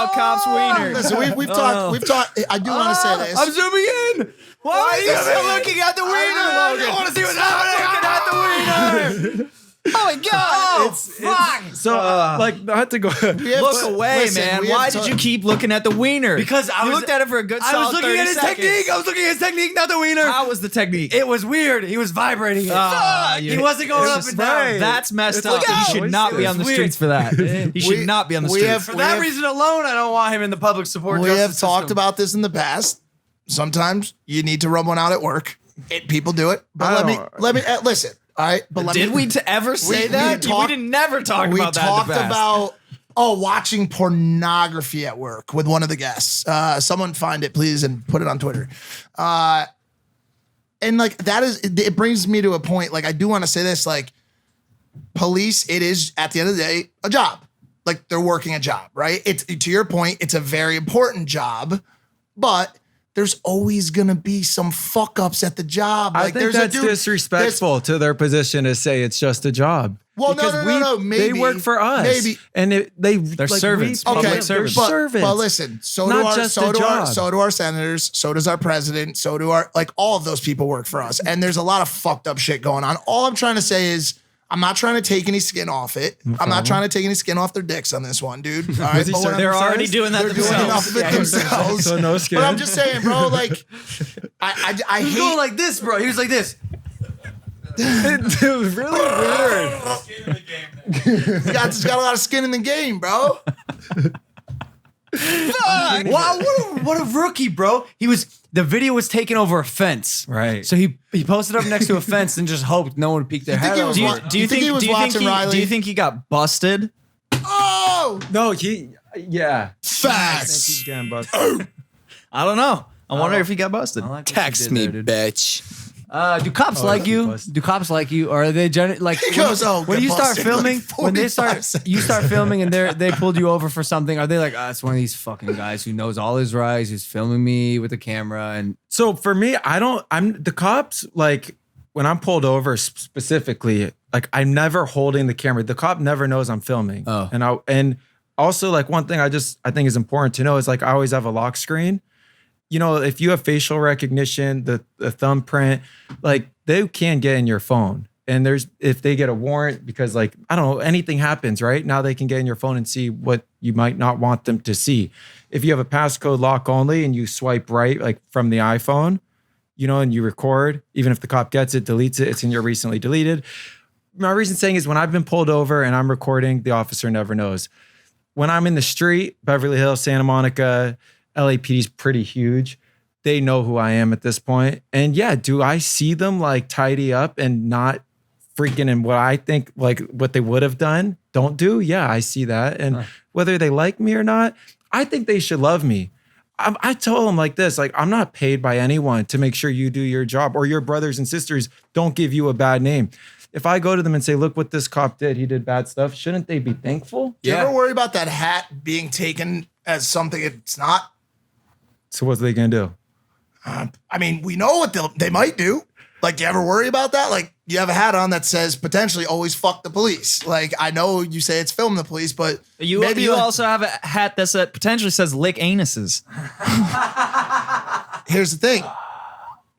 a cop's wiener. Listen, we've talked. I do want to say this. I'm zooming in. Why are you still looking at the wiener, Logan? I want to see what's happening. Looking at the wiener. Oh my God! Fuck! So like I had to go. Look away, listen, man. we have Why to- did you keep looking at the wiener? Because I You was- looked at it for a good I solid was looking 30 at his seconds. technique. I was looking at his technique, not the wiener. How was the technique? It was weird. He was vibrating it. You- He wasn't going it's up just- and down. That's messed It's up. like He a should not be voice. on the It's weird. streets for that. He should not be on the we streets. have- For that reason alone, I don't want him in the public support. We have justice talked system. about this in the past. Sometimes you need to rub one out at work. People do it. But I let me don't- listen. All right. But let Did me, we ever say we that? talked- we didn't never talk we about that. in talked the past. about watching pornography at work with one of the guests. Someone find it, please, and put it on Twitter. And like that is, it brings me to a point. Like I do want to say this. Like police, it is at the end of the day a job. like they're working a job, right? It's to your point, it's a very important job, but there's always gonna be some fuck ups at the job. I Like think that's disrespectful to their position to say it's just a job. Well, Because no. Maybe they work for us. Maybe. And they're servants, public Okay, servants. but, servants. but listen, so Not do just a job. so do our senators, so does our president, so do our all of those people work for us. And there's a lot of fucked up shit going on. All I'm trying to say is I'm not trying to take any skin off it. I'm not trying to take any skin off their dicks on this one, dude. All right, he but what I'm They're saying already is doing that they're doing enough of it themselves. So no skin. But I'm just saying, bro, like I He's hate going like this, bro. He was like this. It was really weird. Skin in the game. he's got a lot of skin in the game, bro. Wow, what a rookie, bro. The video was taken over a fence. Right. So he posted up next to a fence and just hoped no one would peek their think head he over. was Do you, wa- do you You think think he was watching Riley? do you think he got busted? Oh, No, yeah. I think he's facts. getting busted. I don't know. I wonder if he got busted. Text me, bitch. Do cops like you? busted. Do cops like you? Or are they like He goes, "Oh, when get you start busted," filming, like when they 45 start you start filming and they pulled you over for something? Are they like, it's one of these fucking guys who knows all his rights, who's filming me with a camera and So for me, I'm the cops, like when I'm pulled over specifically, like I'm never holding the camera. The cop never knows I'm filming. Oh. And also like one thing I think is important to know is like I always have a lock screen. You know, if you have facial recognition, the thumbprint, like they can get in your phone. And if they get a warrant because like, I don't know, anything happens, right? Now they can get in your phone and see what you might not want them to see. If you have a passcode lock only and you swipe right, like from the iPhone, you know, and you record, even if the cop gets it, deletes it, it's in your recently deleted. My reason saying is when I've been pulled over and I'm recording, the officer never knows. When I'm in the street, Beverly Hills, Santa Monica, LAPD is pretty huge. They know who I am at this point. And yeah, do I see them like tidy up and not freaking in what I think like what they would have done, don't do? Yeah, I see that. And whether they like me or not, I think they should love me. I told them like this, like I'm not paid by anyone to make sure you do your job or your brothers and sisters don't give you a bad name. If I go to them and say, look what this cop did, he did bad stuff, shouldn't they be thankful? Do you ever worry about that hat being taken as something it's not? So what's they gonna do? I mean, we know what they might do. Like, do you ever worry about that? Like, you have a hat on that says potentially always fuck the police. Like, I know you say it's film the police, but You maybe like, also have a hat that potentially says lick anuses. here's the thing.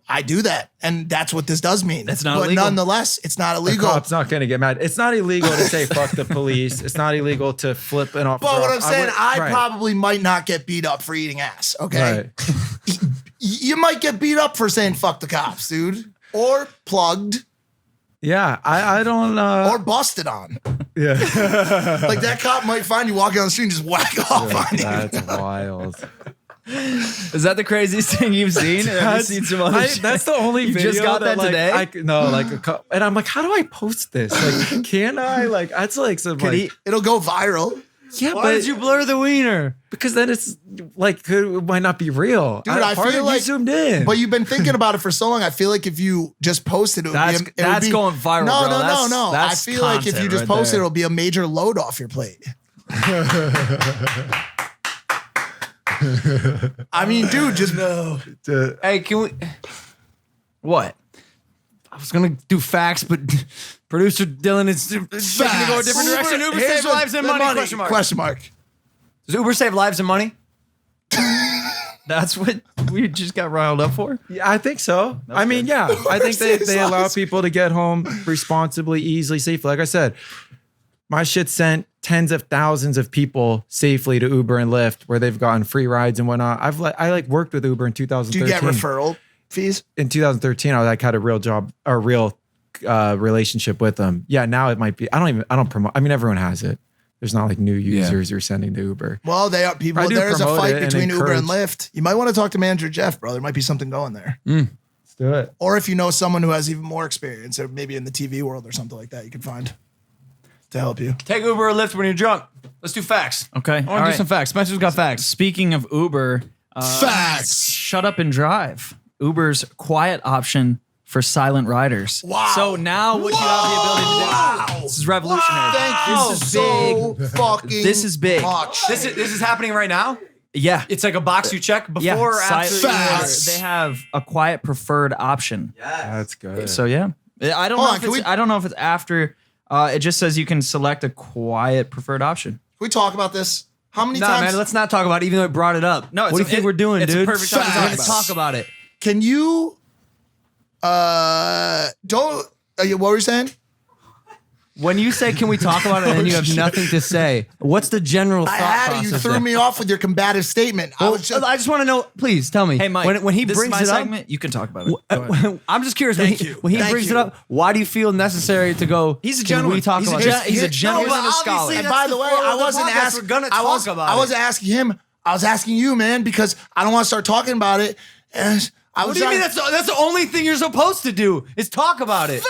I do that, and that's what this does mean. That's not but illegal. nonetheless, it's not The illegal. cop's not going to get mad. It's not illegal to say fuck the police. It's not illegal to flip an officer But what off. I'm saying, I right. probably might not get beat up for eating ass. Okay, Right. you might get beat up for saying fuck the cops, dude, or plugged, Yeah, I don't or busted on. yeah. Like that cop might find you walking down the street and just whack off on you. That's wild. Is that the craziest thing you've seen? Or have you seen some other shit? That's the only You video just got that like, today? and I'm like, how do I post this? Like, can I? Like, that's like some like, It'll go viral. yeah, why but did you blur the wiener? because then it's like it might not be real. Dude, I part feel of like- you zoomed in. But you've been thinking about it for so long. I feel like if you just posted it, That's going viral, No, bro. no, That's- no. I that's feel like if you content just right posted it, there. it'll be a major load off your plate. I mean, dude, just Hey, can we? What? I was gonna do facts, but producer Dylan is making me go a different direction. Uber Here's save what- lives and the money? Question mark. Question mark. Does Uber save lives and money? That's what we just got riled up for? Yeah, I think so. I mean, yeah, I think they allow people to get home responsibly, easily, safely. Like I said, my shit sent tens of thousands of people safely to Uber and Lyft where they've gotten free rides and whatnot. I worked with Uber in Do you 2013. get referral fees? In 2013, I had a real job, a real relationship with them. Yeah, now it might be. I don't promote. I mean, everyone has it. There's not like new users you're sending to Uber. Well, they are people. I do There's a promote fight it and between Uber and encourage- Lyft. You might want to talk to manager Jeff, bro. There might be something going there. Let's do it. Or if you know someone who has even more experience, or maybe in the TV world or something like that, you can find to help you. Take Uber or Lyft when you're drunk. Let's do facts. Okay. I want to do some facts. Spencer's got facts. Speaking of Uber, Facts. shut up and drive. Uber's quiet option for silent riders. Wow. So now what you have the ability to do, this is revolutionary. Thank you This is so big. fucking This is big. much. This is happening right now. Yeah. It's like a box you check before or after. Facts. They have a quiet preferred option. That's good. So yeah. I don't Hold know on, if can it's, I don't know if it's after. It just says you can select a quiet preferred option. Can we talk about this? How many Nah, times man, let's not talk about it, even though it brought it up. No, what do you think we're doing, it's dude? a perfect time to talk Let's about talk about it. can you don't what were you saying? When you say, "Can we talk about it?" and then you have nothing to say, what's the general thought I had it. process? You threw there? me off with your combative statement. I Well, was just I just want to know. Please tell me. Hey, Mike. when he this brings is my it up, segment, you can talk about it. Go ahead. I'm just curious. Thank you. When he Thank brings you. it up, why do you feel necessary to go? He's a "Can gentleman. We talk He's a about gen- this?" he's a gentleman No, and a but scholar. obviously and that's by the way, flow of I the wasn't podcast. asking. We're gonna I talk about I it. wasn't asking him. I was asking you, man, because I don't want to start talking about it. And I What was do you mean? trying- That's the only thing you're supposed to do is talk about it.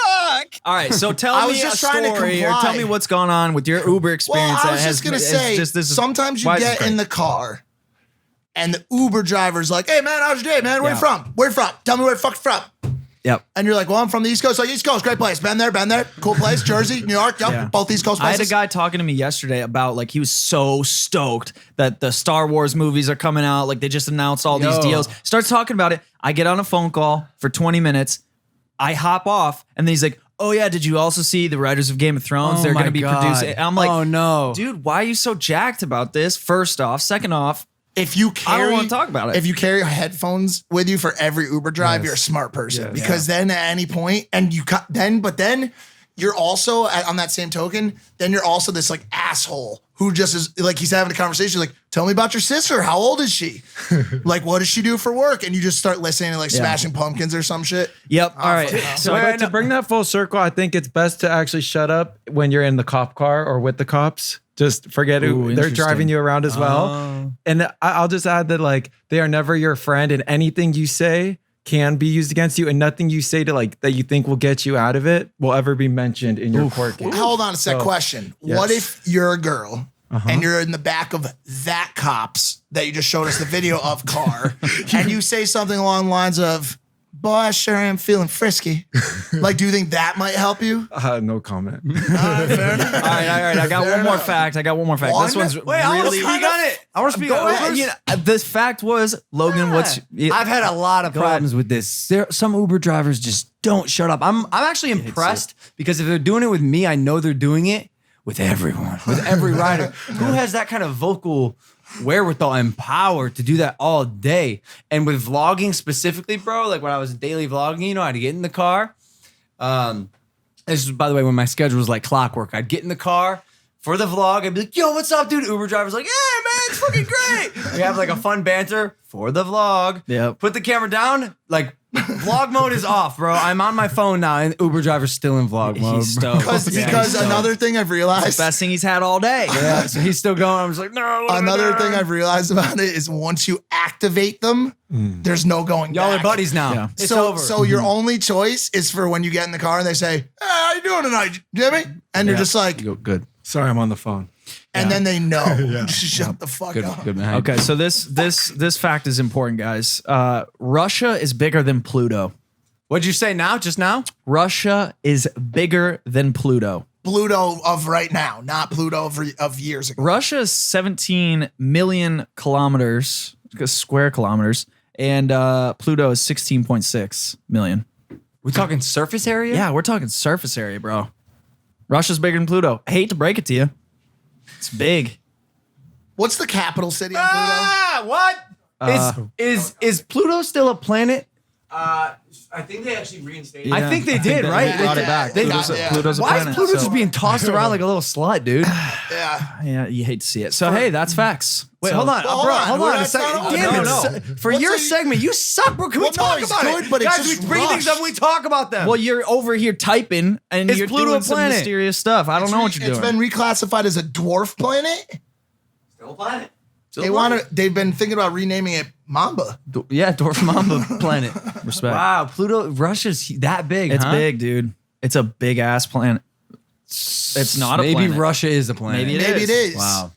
All right, so tell I me was just a trying to story or comply. tell me what's going on with your Uber experience. Well, I was that just has- gonna is say, this is- sometimes you why is this get great? in the car, and the Uber driver's like, "Hey, man, how's your day, man? Where you Yeah. from? Where you from? Tell me where the fuck you from." Yep. And you're like, "Well, I'm from the East Coast." Like, East Coast, great place. Been there, cool place. Jersey, New York, yep, Yeah. both East Coast I had places. a guy talking to me yesterday about like he was so stoked that the Star Wars movies are coming out. Like they just announced all these Yo. deals. Starts talking about it. I get on a phone call for 20 minutes. I hop off, and then he's like, "Oh yeah, did you also see the writers of Game of Thrones? Oh They're my going to be God. producing." And I'm like, Oh, no. dude, why are you so jacked about this? First off, second off, If you I don't carry, wanna talk about it. If you carry headphones with you for every Uber drive, you're a smart person Yes. because then at any point, and you cut but then you're also on that same token, then you're also this like asshole who just is like he's having a conversation like, "Tell me about your sister. How old is she? Like, what does she do for work?" And you just start listening to like Smashing Pumpkins or some shit. yep. All right. fuck no. So But to bring that full circle, I think it's best to actually shut up when you're in the cop car or with the cops. Just forget Ooh, they're interesting. driving you around as well. Oh. And I'll just add that like they are never your friend, and anything you say can be used against you, and nothing you say to like that you think will get you out of it will ever be mentioned in your court case. Hold on a sec. So, Question: yes. What if you're a girl and you're in the back of that cop's that you just showed us the video of car, and you say something along the lines of, "Boy, I sure am feeling frisky." Like, do you think that might help you? No comment. Fair enough. All right. I got Fair one more enough. fact. This one's Wait, I want to really. speak on it. I want to speak Go on ahead. Ubers. You know, this fact was Logan. What's I've had a lot of Go ahead. problems with this. Some Uber drivers just don't shut up. I'm actually impressed because if they're doing it with me, I know they're doing it with everyone, with every rider. Who has that kind of vocal wherewithal and power to do that all day? And with vlogging specifically, bro, like when I was daily vlogging, you know, I'd get in the car. This is, by the way, when my schedule was like clockwork. I'd get in the car for the vlog. I'd be like, "Yo, what's up, dude?" Uber driver's like, "Yeah, man, it's fucking great." We have like a fun banter for the vlog. Yep. Put the camera down. Like, vlog mode is off, bro. I'm on my phone now, and Uber driver's still in vlog mode. He's bro. stoked. Because another thing I've realized. Best thing he's had all day. Yeah, so he's still going. I'm just like, no. what am I Another doing? thing I've realized about it is once you activate them, there's no going Y'all back. are buddies now. Yeah. It's so, over. So your only choice is for when you get in the car and they say, "Hey, how you doing tonight, Jimmy?" And you're just like, You go, good. Sorry, I'm on the phone. and then they know. Just shut the fuck Good, up. good man. Okay, so this fact is important, guys. Russia is bigger than Pluto. What'd you say now? Just now? Russia is bigger than Pluto. Pluto of right now, not Pluto of years ago. Russia is 17 million kilometers, square kilometers, and Pluto is 16.6 million. We talking surface area? Yeah, we're talking surface area, bro. Russia's bigger than Pluto. I hate to break it to you. It's big. What's the capital city of Pluto? Ah, what? Is Pluto still a planet? I think they actually reinstated. I think they did, right? They brought They- it back. they Pluto's, got- yeah. Pluto's a Why planet. is Pluto so- just being tossed around like a little slut, dude? Yeah. Yeah, you hate to see it. So hey, that's facts. Wait, So- hold on, Well, bro. hold on. Hold We're on a not- second. no, Damn no, it. no. For What's your a- segment, you suck, bro. Can we Well, no, talk he's about good, it? but it's Guys, just we bring things up, rushed. we talk about them. Well, you're over here typing and Is you're Pluto doing a some planet? mysterious stuff. I don't know what you're It's doing. been reclassified as a dwarf planet. Still a planet. They've been thinking about renaming it Mamba. yeah, Dwarf Mamba planet. Respect. Wow, Pluto, Russia's that big, It's huh? big, dude. It's a big ass planet. It's not a Maybe planet. Russia is a planet. Maybe it Maybe is. it is. Wow.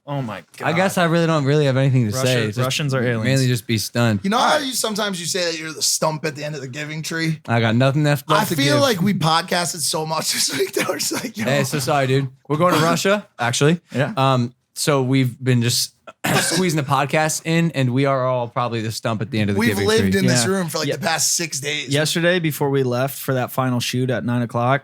Oh my god. I guess I really don't have anything to say. It's just Russians are aliens. mainly just be stunned. You know how sometimes you say that you're the stump at the end of the giving tree? I got nothing left I to feel give. like we podcasted so much this week that we're just like, yo. Hey, so sorry, dude. We're going to Russia, actually. Yeah. So we've been just squeezing the podcast in, and we are all probably the stump at the end of the We've giving lived tree. in this Yeah. room for like Yeah. the past 6 days. Yesterday, before we left for that final shoot at 9:00,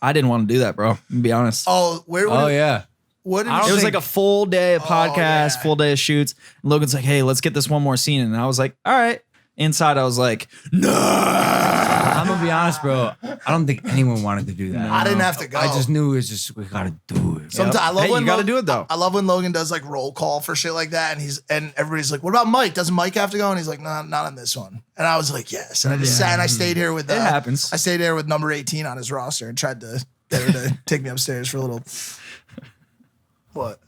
I didn't want to do that, bro. To be honest. Oh, Oh, yeah. What did I don't It was think- like a full day of podcast, yeah. full day of shoots. And Logan's like, hey, let's get this one more scene in. And I was like, all right. Inside, I was like, no. I'm going to be honest, bro. I don't think anyone wanted to do that. I didn't have to go. I just knew it was just, we got to do it. Sometimes I love Hey, when you got to do it though. I love when Logan does like roll call for shit like that, and everybody's like, "What about Mike? Doesn't Mike have to go?" And he's like, "No, not on this one." And I was like, "Yes." And I just sat and I stayed here with It happens. I stayed here with number 18 on his roster and tried to get her to take me upstairs for a little. What?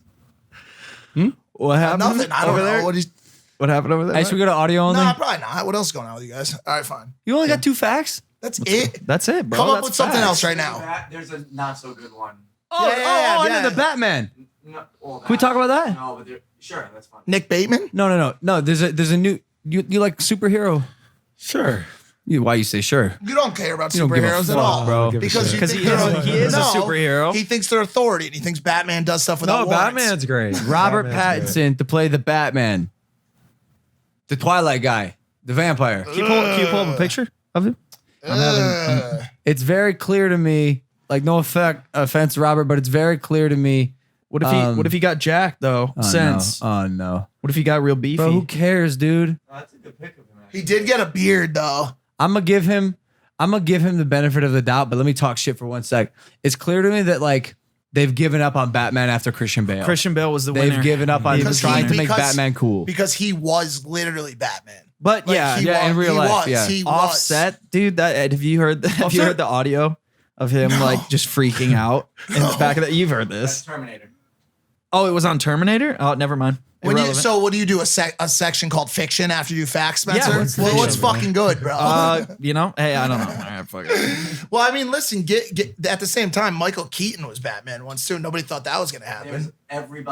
What happened? Nothing. I don't over know. there? What happened over there? Hey, should we go to audio only? Nah, probably not. What else is going on with you guys? All right, fine. You only got 2 facts? That's it. That's it, bro. Come up That's with something facts. else right now. There's a not so good one. Oh, Yeah, I yeah. know the Batman. No, well, Can we talk about that? No, but sure, that's fine. Nick Bateman. No. There's a new. You like superhero? Sure. Why you say sure? You don't care about You don't give a superheroes at fuck, all, bro. Because you 'Cause think he is- they're- he is a superhero. He thinks they're authority, and he thinks Batman does stuff without No, warrants. Batman's great. Robert Batman's great. Pattinson to play the Batman, the Twilight guy, the vampire. Can you pull up a picture of him? It's very clear to me. Like no offense, Robert, but it's very clear to me. What if he got jacked though? Since Oh no, what if he got real beefy? bro, who cares, dude? That's a good pick of him. He did get a beard though. I'm gonna give him the benefit of the doubt, but let me talk shit for 1 sec. It's clear to me that like they've given up on Batman after Christian Bale. Christian Bale was the They've winner. given up on Because trying he- to make because- Batman cool. Because he was literally Batman. But Like, yeah, he in real he life, was, yeah. he was. Offset, dude. That have you heard? Have you heard the audio of him like just freaking out in the back of that? You've heard That's this. Terminator. Oh, it was on Terminator. Oh, never mind. Irrelevant. So what do you do? A section called fiction after you facts, Spencer? Yeah, what's Well, what's fiction, fucking good, bro? Hey, I don't know. All right, fuck it. well, I mean, listen. Get at the same time, Michael Keaton was Batman once too. Nobody thought that was gonna happen. Every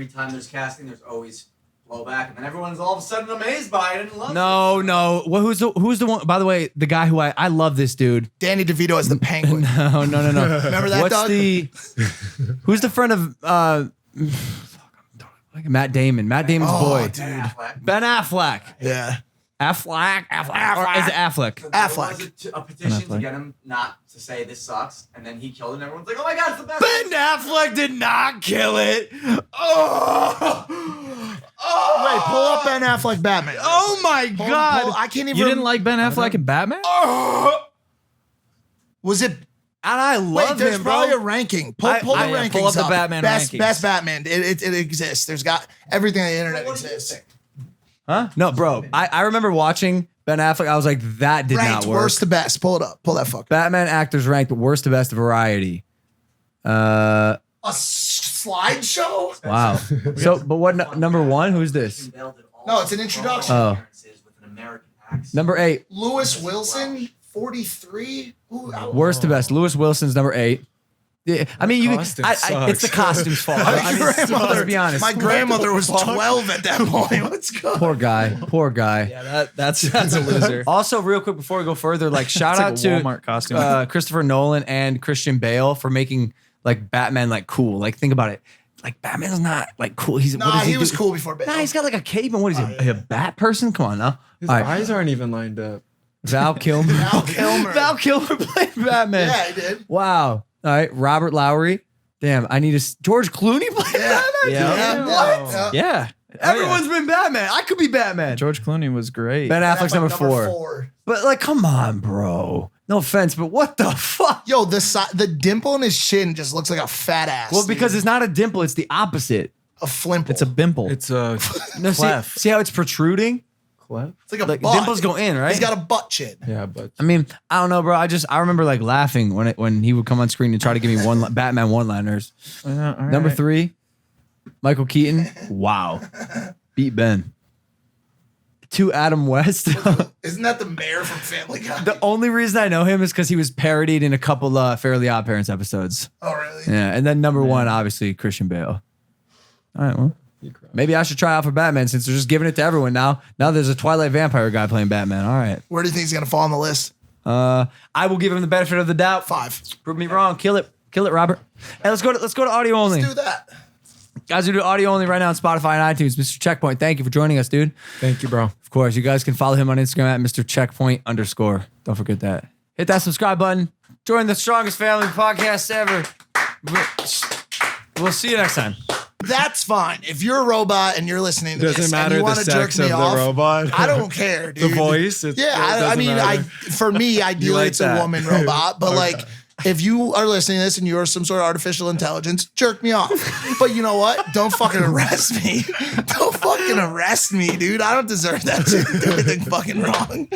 time there's casting, there's always blowback, and then everyone's all of a sudden amazed by it and loves it. No. Well, who's the one? By the way, the guy who I love this dude. Danny DeVito as the Penguin. No. Remember that, What's Doug? who's the friend of Matt Damon? Matt Damon's boy. dude. Affleck. Ben Affleck. Yeah. Affleck. Or is it Affleck? So Affleck. There was a petition to get him not to say this sucks, and then he killed it, and everyone's like, "Oh my god, it's the best." Ben Affleck did not kill it. Wait, pull up Ben Affleck Batman. Oh my God. I can't even. You didn't like Ben Affleck and Batman? Was it? And I Wait, love there's him, probably bro. a ranking. Pull the yeah, rankings pull up the up. Batman best, rankings. Best Batman. It exists. There's got everything on the internet What do you exists. think? Huh? No, bro. I remember watching Ben Affleck. I was like, that did Ranked not work. worst to best. Pull it up. Pull that fucker. Batman actors ranked worst to best variety. A slideshow? Wow. So, but what number one? Who's this? No, it's an introduction. Oh. With an American accent. Number 8. Lewis Wilson, 43. Worst to best. Lewis Wilson's number 8. Yeah, I mean, costume it's the costume's fault. I mean, let's be honest. My grandmother was 12 at that point. Let's go. Poor guy. Yeah, that's a loser. Also, real quick before we go further, like shout out It's like a to Walmart costume. Christopher Nolan and Christian Bale for making like Batman like cool. Like think about it. Like Batman's not like cool. What Nah, does he was do? cool before Bale. Nah, he's got like a cape and what is he? A bat person? Come on now. His All right. eyes aren't even lined up. Val Kilmer. Val Kilmer. Val Kilmer played Batman. Yeah, he did. Wow. All right. Robert Lowry. Damn, I need to. George Clooney played Batman. Yeah. What? Yeah. Everyone's been Batman. I could be Batman. George Clooney was great. Ben Affleck's number Number 4. But like, come on, bro. No offense, but what the fuck? Yo, the dimple in his chin just looks like a fat ass. Well, because dude. it's not a dimple, it's the opposite. a flimple. It's a bimple. It's a No, cleft. see how it's protruding? Cleft? It's like a Like butt. dimples go in, right? He's got a butt chin. Yeah, but I mean, I don't know, bro. I remember like laughing when he would come on screen and try to give me Batman one-liners. Number 3, Michael Keaton. Wow, beat Ben. to Adam West. Isn't that the mayor from Family Guy? The only reason I know him is because he was parodied in a couple Fairly Odd Parents episodes. Oh, really? Yeah, and then number one, obviously Christian Bale. All right, well, maybe I should try out for Batman since they're just giving it to everyone now. Now there's a Twilight vampire guy playing Batman. All right. Where do you think he's gonna fall on the list? I will give him the benefit of the doubt. 5. Prove me wrong. Kill it, Robert. Hey, let's go to audio only. Let's do that. Guys who do audio only right now on Spotify and iTunes. Mr. Checkpoint, thank you for joining us, dude. Thank you, bro. Of course, you guys can follow him on Instagram at Mr. Checkpoint _ Don't forget that. Hit that subscribe button. Join the strongest family podcast ever. We'll see you next time. That's fine. If you're a robot and you're listening to Doesn't this matter and you the want to jerk sex me of the off, robot. I don't care, dude. The voice. I mean, for me, ideally, like it's a that. woman robot, but like, if you are listening to this and you're some sort of artificial intelligence, jerk me off. But you know what? Don't fucking arrest me. Don't fucking arrest me, dude. I don't deserve that shit to do anything fucking wrong.